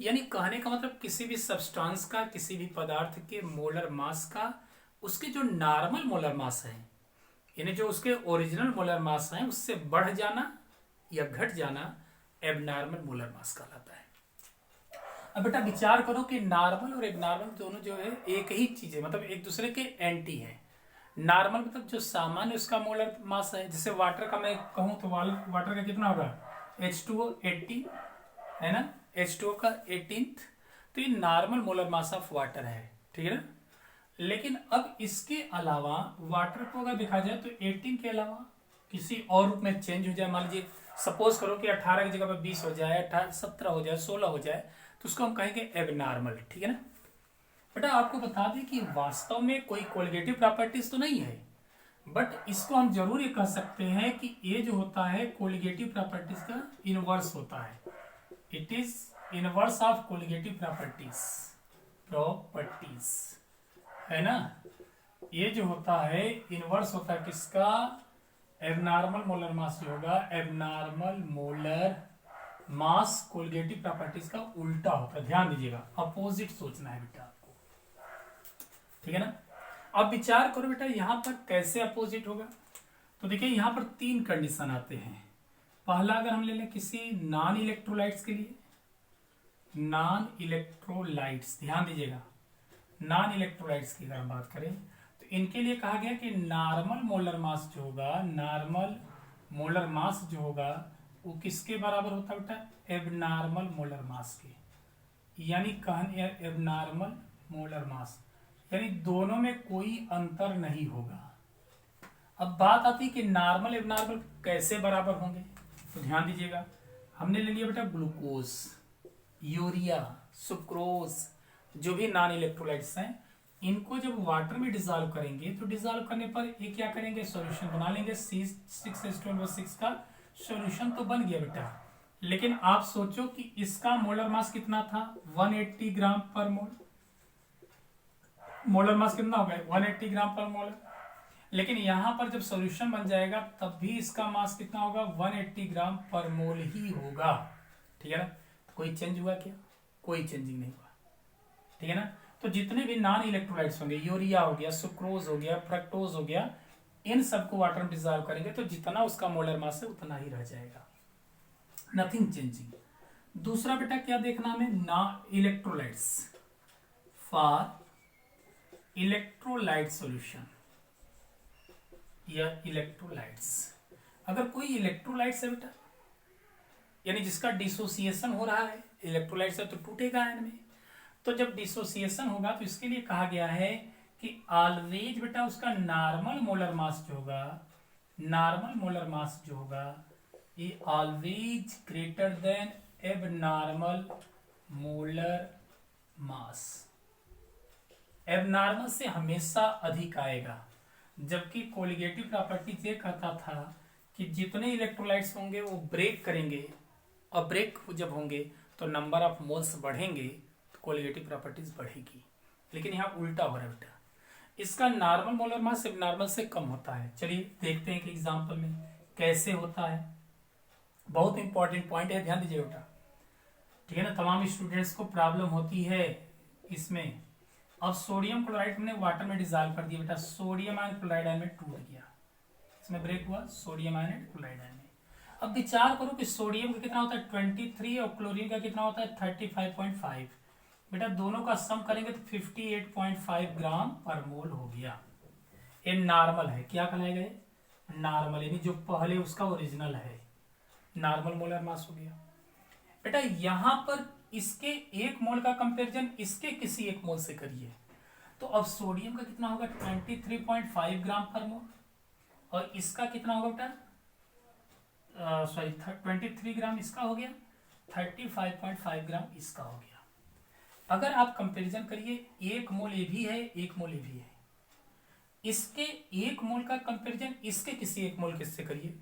Speaker 1: यानी कहने का मतलब किसी भी सब्सटेंस का, किसी भी पदार्थ के मोलर मास का उसके जो नॉर्मल मोलर मास है, यानी जो उसके ओरिजिनल मोलर मास है, उससे बढ़ जाना या घट जाना एबनॉर्मल मोलर मास कहलाता है। अब बेटा विचार करो कि नॉर्मल और एबनॉर्मल दोनों जो है एक ही चीज है, मतलब एक दूसरे के एंटी है। नॉर्मल मतलब जो सामान्य उसका मोलर मास है, जैसे वाटर का मैं कहूं तो वाटर का कितना होगा, H2O 18 है ना, H2O का 18th, तो ये normal molar mass of water है। ठीक है ना, लेकिन अब इसके अलावा वाटर को अगर देखा जाए तो 18 के अलावा किसी और रूप में चेंज हो जाए, मान लीजिए सपोज करो कि 18 की जगह पर 20 हो जाए, 17 हो जाए, 16 हो जाए, तो उसको हम कहेंगे एबनॉर्मल। ठीक है ना। बेटा आपको बता दें कि वास्तव में कोई कोलिगेटिव प्रॉपर्टीज तो नहीं है, बट इसको हम जरूर ये कह सकते हैं कि ये जो होता है कोलिगेटिव प्रॉपर्टीज का इनवर्स होता है। It is inverse of colligative properties है ना। ये जो होता है इनवर्स होता है किसका, एबनॉर्मल मोलर मास जो होगा, abnormal molar mass colligative properties का उल्टा होता है। ध्यान दीजिएगा, अपोजिट सोचना है बेटा आपको। ठीक है ना। अब विचार करो बेटा यहां पर कैसे अपोजिट होगा। तो देखिए यहां पर तीन कंडीशन आते हैं। पहला अगर हम ले लें किसी नॉन इलेक्ट्रोलाइट्स के लिए, नॉन इलेक्ट्रोलाइट्स, ध्यान दीजिएगा, नॉन इलेक्ट्रोलाइट्स की अगर हम बात करें तो इनके लिए कहा गया कि नॉर्मल मोलर मास जो होगा, नॉर्मल मोलर मास जो होगा वो किसके बराबर होता है बेटा, एबनॉर्मल मोलर मास के। यानी कहने एबनॉर्मल मोलर मास, यानी दोनों में कोई अंतर नहीं होगा। अब बात आती है कि नॉर्मल एबनॉर्मल कैसे बराबर होंगे, तो ध्यान दीजिएगा, हमने ले लिया बेटा ग्लूकोज, यूरिया, सुक्रोज, जो भी नॉन इलेक्ट्रोलाइट्स हैं, इनको जब वाटर में डिजॉल्व करेंगे तो डिजॉल्व करने पर ये क्या करेंगे, सॉल्यूशन बना लेंगे। C6H12O6 का सॉल्यूशन तो बन गया बेटा, लेकिन आप सोचो कि इसका मोलर मास कितना था, 180 ग्राम पर मोल। मोलर मास कितना हो गया, 180 ग्राम पर मोल। लेकिन यहां पर जब सॉल्यूशन बन जाएगा तब भी इसका मास कितना होगा, 180 ग्राम पर मोल ही होगा। ठीक है ना, तो कोई चेंज हुआ क्या, कोई चेंजिंग नहीं हुआ। ठीक है ना। तो जितने भी नॉन इलेक्ट्रोलाइट्स होंगे, यूरिया हो गया, सुक्रोज हो गया, फ्रक्टोज हो गया, इन सबको वाटर में डिजॉल्व करेंगे तो जितना उसका मोलर मास है उतना ही रह जाएगा, नथिंग चेंजिंग। दूसरा बेटा क्या देखना हमें, ना इलेक्ट्रोलाइट्स, फॉर इलेक्ट्रोलाइट सॉल्यूशन या इलेक्ट्रोलाइट्स। अगर कोई इलेक्ट्रोलाइट्स है बेटा, यानी जिसका डिसोसिएशन हो रहा है, इलेक्ट्रोलाइट से तो टूटेगा आयन में, तो जब डिसोसिएशन होगा तो इसके लिए कहा गया है कि ऑलवेज बेटा उसका नॉर्मल मोलर मास जो होगा, नॉर्मल मोलर मास जो होगा, ये always greater than abnormal molar mass. Abnormal से हमेशा अधिक आएगा, जबकि कोलिगेटिव प्रॉपर्टी ये कहता था कि जितने इलेक्ट्रोलाइट्स होंगे वो ब्रेक करेंगे, और ब्रेक जब होंगे तो नंबर ऑफ मोल्स बढ़ेंगे तो कोलिगेटिव प्रॉपर्टीज बढ़ेगी। लेकिन यहाँ उल्टा हो रहा है बेटा, इसका नॉर्मल मोलर मास एबनॉर्मल से कम होता है। चलिए देखते हैं कि एग्जाम्पल में कैसे होता है। बहुत इंपॉर्टेंट पॉइंट है, ध्यान दीजिए बेटा, ठीक है ना। तमाम स्टूडेंट्स को प्रॉब्लम होती है इसमें। अब सोडियम क्लोराइड हमने वाटर में डिजॉल्व कर दिया बेटा, सोडियम आयन क्लोराइड आयन में टूट गया, इसमें ब्रेक हुआ sodium ion and chloride ion में। अब विचार करो कि सोडियम का कितना होता है 23 और क्लोरीन का कितना होता है 35.5। बेटा दोनों का सम करेंगे तो 58.5 ग्राम पर मोल हो गया। ये नॉर्मल है, क्या कहलाएगा ये, नॉर्मल, यानी जो पहले उसका ओरिजिनल है, नॉर्मल मोलर मास हो गया। बेटा यहां पर इसके एक मोल का कंपैरिजन इसके किसी एक मोल से करिए, तो अब सोडियम का कितना होगा 23.5 ग्राम पर मोल, और इसका कितना होगा बेटा, सॉरी 23 ग्राम इसका हो गया, 35.5 ग्राम इसका हो गया। अगर आप कंपैरिजन करिए, एक मोल ये भी है, एक मोल ये भी है, इसके एक मोल का कंपैरिजन इसके किसी एक मोल किससे करिए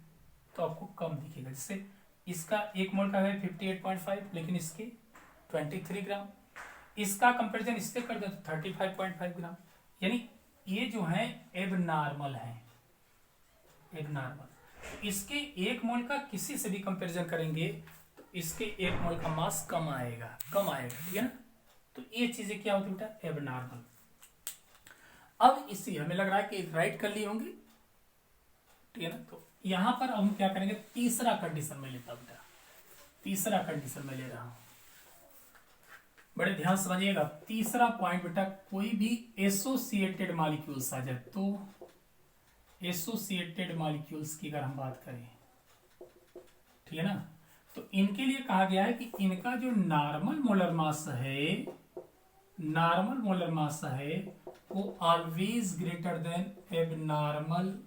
Speaker 1: तो आपको कम दिखेगा। जैसे इसका एक मोल का है 58.5, लेकिन इसके 23 ग्राम, इसका कंपैरिजन इससे कर दे तो 35.5 ग्राम, यानी ये जो है एबनॉर्मल है, एबनॉर्मल। इसके एक मोल का किसी से भी कंपैरिजन करेंगे तो इसके एक मोल का मास कम आएगा, कम आएगा, ठीक है ना। तो ये चीजें क्या होती है बेटा, एबनॉर्मल। अब इसी हमें लग रहा है कि राइट कर लिए होंगे, ठीक है ना। तो यहां पर हम क्या करेंगे, तीसरा कंडीशन में लेता हूं बेटा, तीसरा कंडीशन में ले रहा हूं, बड़े ध्यान समझिएगा। तीसरा पॉइंट बेटा, कोई भी एसोसिएटेड मॉलिक्यूल्स आ जाए, तो एसोसिएटेड मॉलिक्यूल्स की अगर हम बात करें, ठीक है ना, तो इनके लिए कहा गया है कि इनका जो नॉर्मल मोलर मास है, नॉर्मल मोलर मास है वो always greater than abnormal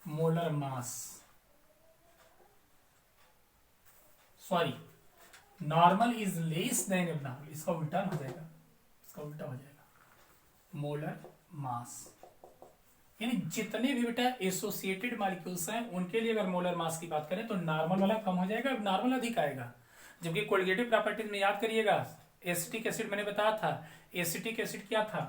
Speaker 1: molar mass, sorry normal is less than abnormal, इसका उल्टा हो जाएगा, इसका उल्टा हो जाएगा, मोलर मास। यानी जितने भी बेटा एसोसिएटेड मॉलिक्यूल्स हैं उनके लिए अगर मोलर मास की बात करें तो नॉर्मल वाला कम हो जाएगा, नॉर्मल अधिक आएगा। जबकि कोलिगेटिव प्रॉपर्टीज में याद करिएगा, एसिटिक एसिड मैंने बताया था, एसिटिक एसिड क्या था,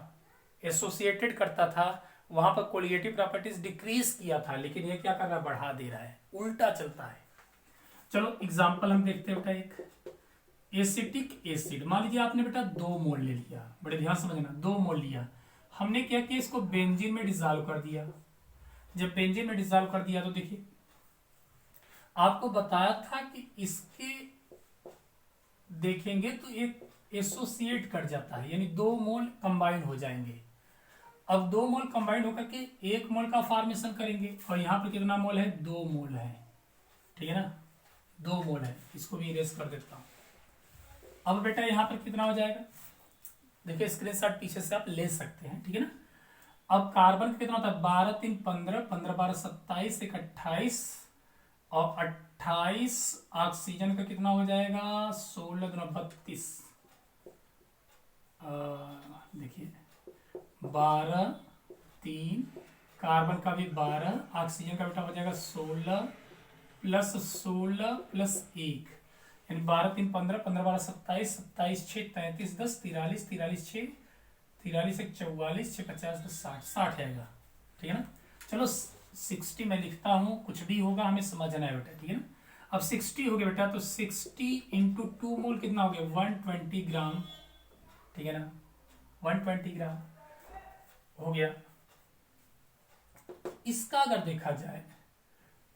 Speaker 1: एसोसिएटेड करता था, वहां पर कोलिगेटिव प्रॉपर्टीज डिक्रीज किया था, लेकिन ये क्या कर रहा है, बढ़ा दे रहा है, उल्टा चलता है। चलो एग्जाम्पल हम देखते हैं बेटा, एक एसिटिक एसिड, मान लीजिए आपने बेटा 2 मोल ले लिया, बड़े ध्यान समझना, 2 मोल लिया, हमने क्या किया, इसको बेंजीन में डिसॉल्व कर दिया। जब बेंजीन में डिसॉल्व कर दिया तो देखिए आपको बताया था कि इसके देखेंगे तो एक एसोसिएट कर जाता है, यानी 2 मोल कंबाइन हो जाएंगे। अब 2 मोल कंबाइन होकर के 1 मोल का फॉर्मेशन करेंगे, और यहाँ पे कितना मोल है, 2 मोल है, ठीक है ना, 2 मोल है, इसको भी इरेज कर देता हूं। अब बेटा यहाँ पर कितना हो जाएगा, देखिए स्क्रीनशॉट पीछे से आप ले सकते हैं, ठीक है ना। अब कार्बन का कितना होता है, 12 3 15, 15 12 27, 1 28, और 28 ऑक्सीजन का कितना हो जाएगा, 16 2 32, देखिए 12 3, कार्बन का भी 12, ऑक्सीजन का बेटा हो जाएगा 16 प्लस 16 प्लस 1, यानी 12 3 15, 15 12 27, 27 6 33 10, 43 43 6, 43 1 44, 6 50 10 60, 60 आएगा, ठीक है ना। चलो 60 मैं लिखता हूं, कुछ भी होगा हमें समझना है बेटा, ठीक है ना। अब 60 हो गया बेटा, तो 60 इंटू 2 मोल कितना हो गया, 120 ग्राम, ठीक है ना, 120 ग्राम हो गया। इसका अगर देखा जाए,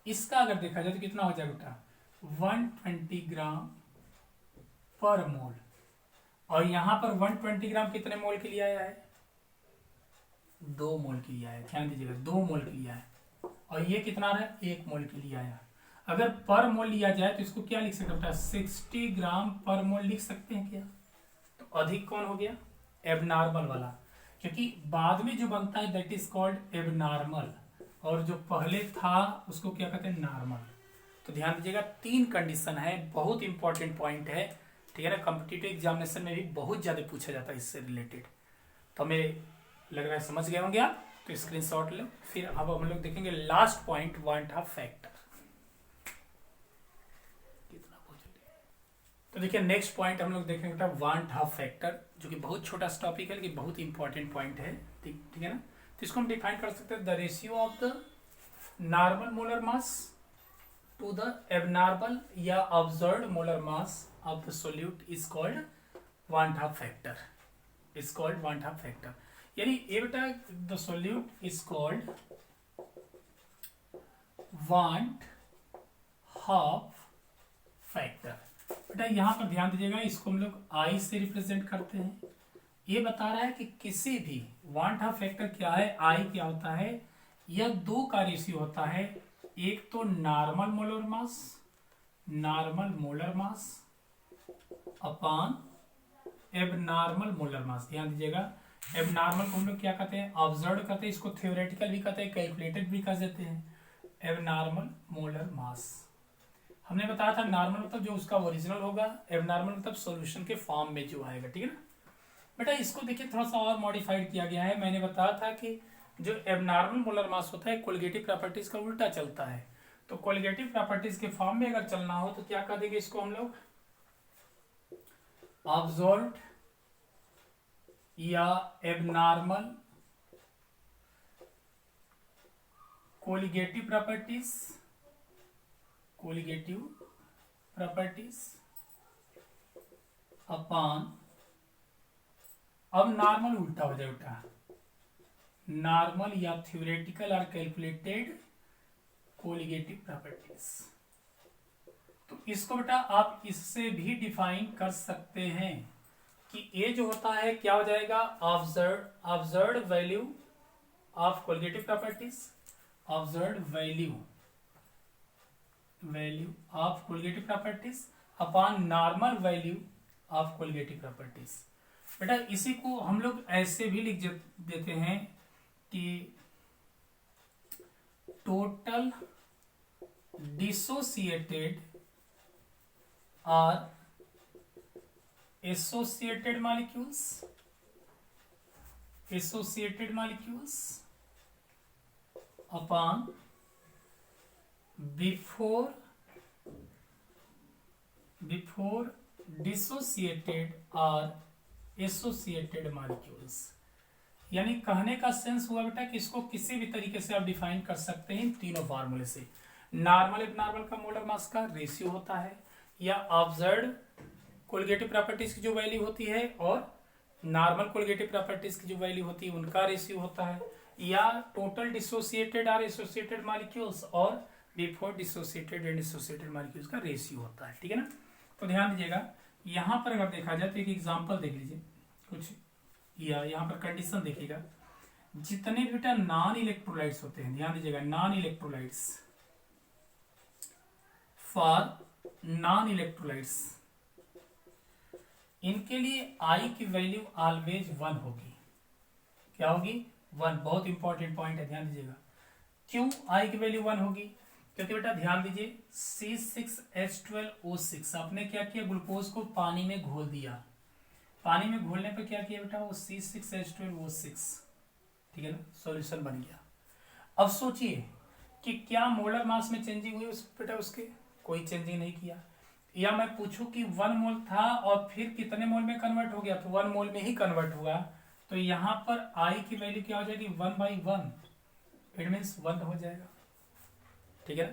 Speaker 1: इसका अगर देखा जाए तो कितना हो जाएगा बेटा, 120 ग्राम पर मोल, और यहां पर 120 ग्राम कितने मोल के लिए आया है? 2 मोल के लिए आया है। ध्यान दीजिएगा, 2 मोल के लिए आया है। और ये कितना आ रहा है? 1 मोल के लिए आया। अगर पर मोल लिया जाए तो इसको क्या लिख सकते हैं? 60 ग्राम पर मोल लिख सकते हैं क्या? तो अधिक कौन हो गया? एबनॉर्मल वाला, क्योंकि बाद में जो बनता है दैट इज कॉल्ड एबनॉर्मल, और जो पहले था उसको क्या कहते हैं? नॉर्मल। तो ध्यान दीजिएगा, 3 कंडीशन है, बहुत इंपॉर्टेंट पॉइंट है, ठीक है ना। कॉम्पिटिटिव एग्जामिनेशन में भी बहुत ज्यादा पूछा जाता है इससे रिलेटेड। तो मेरे लग रहा है समझ गए होंगे आप, तो स्क्रीनशॉट लो। फिर अब हम लोग देखेंगे last point, want Hoff factor. तो देखिए नेक्स्ट पॉइंट हम लोग देखेंगे बेटा वांट हाफ फैक्टर, जो कि बहुत छोटा टॉपिक है लेकिन बहुत इंपॉर्टेंट पॉइंट है, ठीक है ना। तो इसको हम डिफाइन कर सकते हैं, the ratio of the normal molar mass to the abnormal या observed molar mass of the solute is called van't Hoff factor, is called van't Hoff factor. यानी ये बेटा the solute is called van't Hoff factor. बेटा यहां पर ध्यान दीजिएगा, इसको हम लोग आई से रिप्रेजेंट करते हैं। ये बता रहा है कि किसी भी वांट हाफ फैक्टर क्या है, आई क्या होता है, यह 2 का रेशियो होता है। एक तो नॉर्मल मोलर मास, normal molar mass upon abnormal molar mass. ध्यान दीजिएगा, एबनॉर्मल को हम लोग क्या कहते हैं? ऑब्जर्व कहते हैं, इसको थ्योरेटिकल भी कहते हैं, कैलकुलेटेड भी कह देते हैं। एबनॉर्मल मोलर मास हमने बताया था, नॉर्मल मतलब जो उसका ओरिजिनल होगा, एबनॉर्मल मतलब सॉल्यूशन के फॉर्म में जो आएगा, ठीक है ना। बेटा इसको देखिए थोड़ा सा और मॉडिफाइड किया गया है। मैंने बताया था कि जो एबनॉर्मल मोलर मास होता है कोलिगेटिव प्रॉपर्टीज का उल्टा चलता है। तो कोलिगेटिव प्रॉपर्टीज के फॉर्म में अगर चलना हो तो क्या कर देंगे इसको हम लोग? ऑब्जर्व्ड या abnormal colligative properties, colligative properties upon, अब नॉर्मल उल्टा हो जाए बेटा, नॉर्मल या थ्योरेटिकल और कैलकुलेटेड कोलिगेटिव प्रॉपर्टीज। तो इसको बेटा आप इससे भी डिफाइन कर सकते हैं कि ये जो होता है क्या हो जाएगा? Observed value of colligative properties, observed value of colligative properties upon normal value of colligative properties. बेटा इसी को हम लोग ऐसे भी लिख देते हैं कि टोटल डिसोसिएटेड और associated molecules, upon before dissociated और एसोसिएटेड मॉलिक्यूल्स। यानी कहने का सेंस हुआ बेटा कि इसको किसी भी तरीके से आप डिफाइन कर सकते हैं इन तीनों फार्मूले से। नॉर्मल एबनॉर्मल का मोलर मास का रेशियो होता है, या ऑब्जर्व्ड कोलिगेटिव प्रॉपर्टीज की जो वैल्यू होती है और नॉर्मल कोलिगेटिव प्रॉपर्टीज की जो वैल्यू होती है उनका रेशियो होता है, या टोटल डिसोसिएटेड और एसोसिएटेड मॉलिक्यूल्स और before dissociated and associated molecules का रेशियो होता है, ठीक है ना। तो ध्यान दीजिएगा, यहां पर अगर देखा जाए तो एक एग्जांपल देख लीजिए कुछ, या यहाँ पर कंडीशन देखिएगा, जितने भी बेटा नॉन इलेक्ट्रोलाइट्स होते हैं, ध्यान दीजिएगा, non electrolytes, for non electrolytes, इनके लिए आई की वैल्यू ऑलवेज 1 होगी। क्या होगी? 1। बहुत इंपॉर्टेंट पॉइंट है, ध्यान दीजिएगा। क्यों आई की वैल्यू 1 होगी? क्योंकि बेटा ध्यान दीजिए, C6H12O6 आपने क्या किया? ग्लूकोज को पानी में घोल दिया। पानी में घोलने पर क्या किया बेटा? वो C6H12O6, ठीक है ना, सॉल्यूशन बन गया। अब सोचिए कि क्या मोलर मास में चेंजिंग हुई बेटा? उसके कोई चेंजिंग नहीं किया। या मैं पूछूं कि 1 मोल था और फिर कितने मोल में कन्वर्ट हो गया? तो 1 मोल में ही कन्वर्ट हुआ। तो यहां पर आई की वैल्यू क्या हो जाएगी? 1/1, इट मीन्स 1 हो जाएगा, ठीक है ना,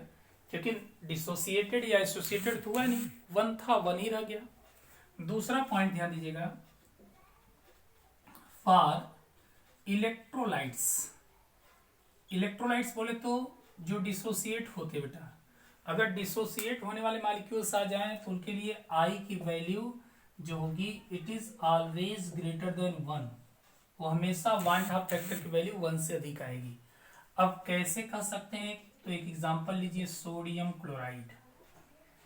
Speaker 1: क्योंकि डिसोसिएटेड या एसोसिएटेड हुआ नहीं, 1 था, 1 ही रह गया। दूसरा पॉइंट ध्यान दीजिएगा, फॉर इलेक्ट्रोलाइट्स, इलेक्ट्रोलाइट्स बोले तो जो डिसोसिएट होते बेटा, अगर डिसोसिएट होने वाले मॉलिक्यूल्स आ जाएं तो उनके लिए आई की वैल्यू जो होगी it is always greater than 1, वो हमेशा वन हाफ फैक्टर की वैल्यू 1 से अधिक आएगी। अब कैसे कर सकते हैं, तो एक एग्जांपल लीजिए, सोडियम क्लोराइड।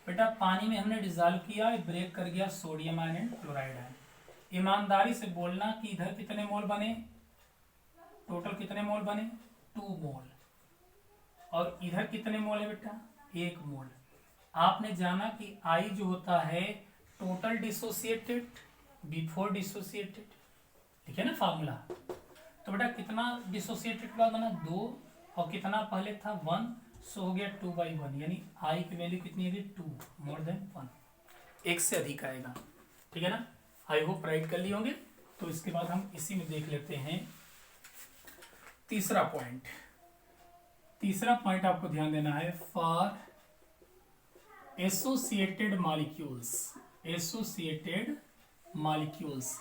Speaker 1: बेटा पानी में हमने डिजोल्व किया, ब्रेक कर गया sodium ion and chloride ion. ईमानदारी से बोलना कि इधर कितने मोल बने, टोटल कितने मोल बने, 2 मोल, और इधर कितने मोल है बेटा, 1 मोल। आपने जाना कि आई जो होता है टोटल डिसोसिएटेड बिफोर डिसोसिएटेड, ठीक है ना फॉर्मूला। तो बेटा कितना डिसोसिएटेड के बाद बना 2, और कितना पहले था 1, सो हो गया 2/1, यानी आई की वैल्यू कितनी है 2 मोर देन 1, 1 से अधिक आएगा, ठीक है ना। आई होप राइट कर लिए होंगे। तो इसके बाद हम इसी में देख लेते हैं तीसरा पॉइंट। तीसरा पॉइंट आपको ध्यान देना है, for associated molecules, associated molecules,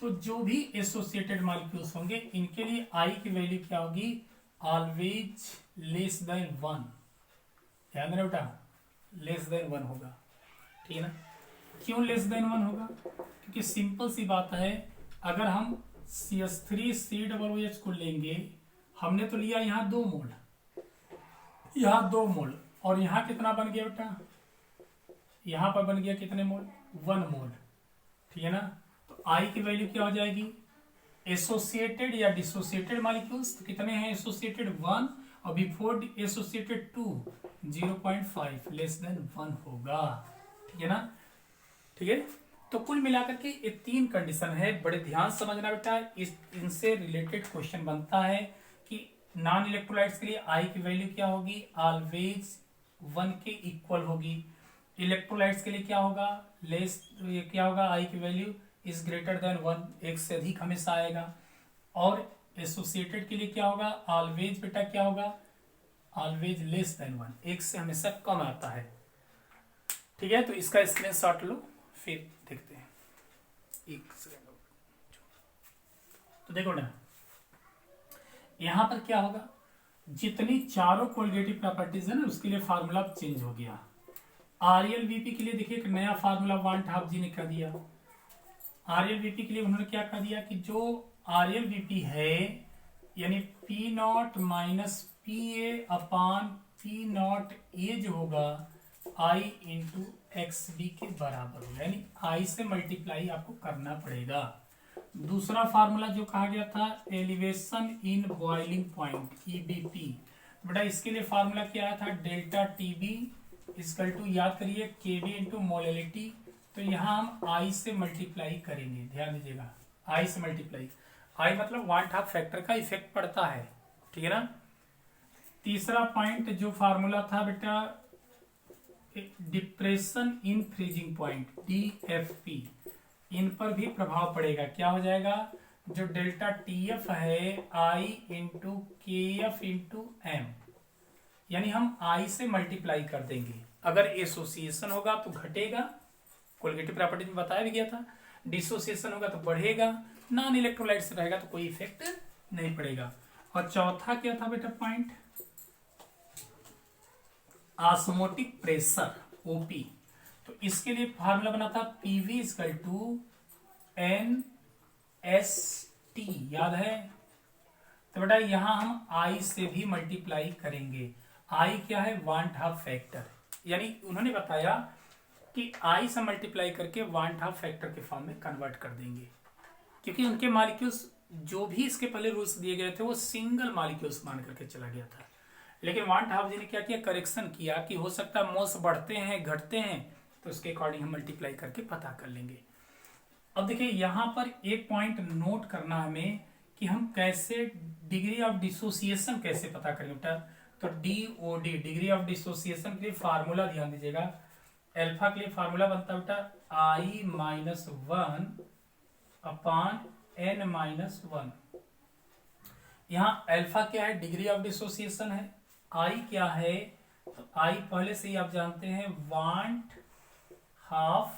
Speaker 1: तो जो भी एसोसिएटेड मॉलिक्यूल्स होंगे इनके लिए आई की वैल्यू क्या होगी, ऑलवेज लेस देन 1। ध्यान देना बेटा, लेस देन 1 होगा, ठीक है ना। क्यों लेस देन 1 होगा, क्योंकि सिंपल सी बात है, अगर हम CH3COOH को लेंगे, हमने तो लिया यहाँ 2 मोल, यहाँ 2 मोल, और यहाँ कितना बन गया बेटा, यहाँ पर बन गया कितने मोल, 1 मोल, ठीक है ना। तो आई की वैल्यू क्या हो जाएगी, एसोसिएटेड या डिसोसिएटेड मॉलिक्यूल्स तो कितने हैं, एसोसिएटेड 1, और बिफोर एसोसिएटेड 2 0.5, लेस देन 1 होगा, ठीक है ना। ठीक है, तो कुल मिलाकर के ये 3 कंडीशन है, बड़े ध्यान समझना बेटा। इनसे रिलेटेड क्वेश्चन बनता है कि नॉन इलेक्ट्रोलाइट्स के लिए आई की वैल्यू क्या होगी, ऑलवेज 1 के इक्वल होगी। इलेक्ट्रोलाइट्स के लिए क्या होगा, लेस, ये क्या होगा, आई की वैल्यू इज ग्रेटर देन 1, 1 से अधिक हमेशा आएगा। और एसोसिएटेड के लिए क्या होगा, ऑलवेज बेटा क्या होगा, ऑलवेज लेस देन 1, 1 से हमेशा कम आता है, ठीक है। तो इसका स्क्रीनशॉट लो, फिर देखते हैं, एक सेकंड। तो देखो ना, यहां पर क्या होगा, जितनी चारों कोलिगेटिव प्रॉपर्टीज है ना उसके लिए फार्मूला चेंज हो गया। आरएलवीपी के लिए देखिए एक नया फार्मूला वांट हाफ जी ने कर दिया। आरएलवीपी के लिए उन्होंने क्या कर दिया कि जो आरएलवीपी है यानी P not minus p A upon P nought ए जो होगा आई इंटू एक्स बी के बराबर होगा, यानी आई से मल्टीप्लाई आपको करना पड़ेगा। दूसरा फार्मूला जो कहा गया था elevation in boiling point EBP, बेटा इसके लिए फार्मूला क्या आया था, डेल्टा टीबी इक्वल टू, याद करिए, केबी इंटू मोलिटी। तो यहाँ हम आई से मल्टीप्लाई करेंगे, ध्यान दीजिएगा, आई से मल्टीप्लाई, आई मतलब वांट हाफ फैक्टर का इफेक्ट पड़ता है, ठीक है ना। तीसरा पॉइंट जो फार्मूला था बेटा depression in freezing point DFP, इन पर भी प्रभाव पड़ेगा। क्या हो जाएगा, जो डेल्टा TF है I into KF into M, यानी हम I से मल्टीप्लाई कर देंगे। अगर एसोसिएशन होगा तो घटेगा, कोलिगेटिव प्रॉपर्टी में बताया भी गया था, डिसोसिएशन होगा तो बढ़ेगा, नॉन इलेक्ट्रोलाइट से रहेगा तो कोई इफेक्ट नहीं पड़ेगा। और चौथा क्या था बेटा पॉइंट, ऑस्मोटिक प्रेशर OP, तो इसके लिए फार्मूला बना था PV इक्वल टू NST, याद है। तो बेटा यहां हम I से भी मल्टीप्लाई करेंगे। I क्या है, वांट हाफ फैक्टर, यानी उन्होंने बताया कि I से मल्टीप्लाई करके वांट हाफ फैक्टर के फॉर्म में कन्वर्ट कर देंगे, क्योंकि उनके मॉलिक्यूल्स जो भी इसके पहले रूल्स दिए गए थे वो सिंगल मॉलिक्यूल्स मान करके चला गया था। लेकिन वांट हाफ जी ने क्या किया, करेक्शन किया कि हो सकता है मोल्स बढ़ते हैं घटते हैं, तो उसके अकॉर्डिंग हम मल्टीप्लाई करके पता कर लेंगे। अब देखिए यहां पर एक पॉइंट नोट करना हमें कि हम कैसे डिग्री ऑफ डिसोसिएशन कैसे पता करें बेटा। तो DOD डिग्री ऑफ डिसोसिएशन के लिए फार्मूला ध्यान दीजिएगा, अल्फा के लिए फार्मूला बनता है बेटा I-1 अपान N-1। यहाँ अल्फा क्या है, डिग्री ऑफ डिसोसिएशन है, आई क्या है, तो आई पहले से ही आप जानते हैं वांट हाफ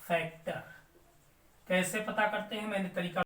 Speaker 1: फैक्टर। कैसे पता करते हैं, मैंने तरीका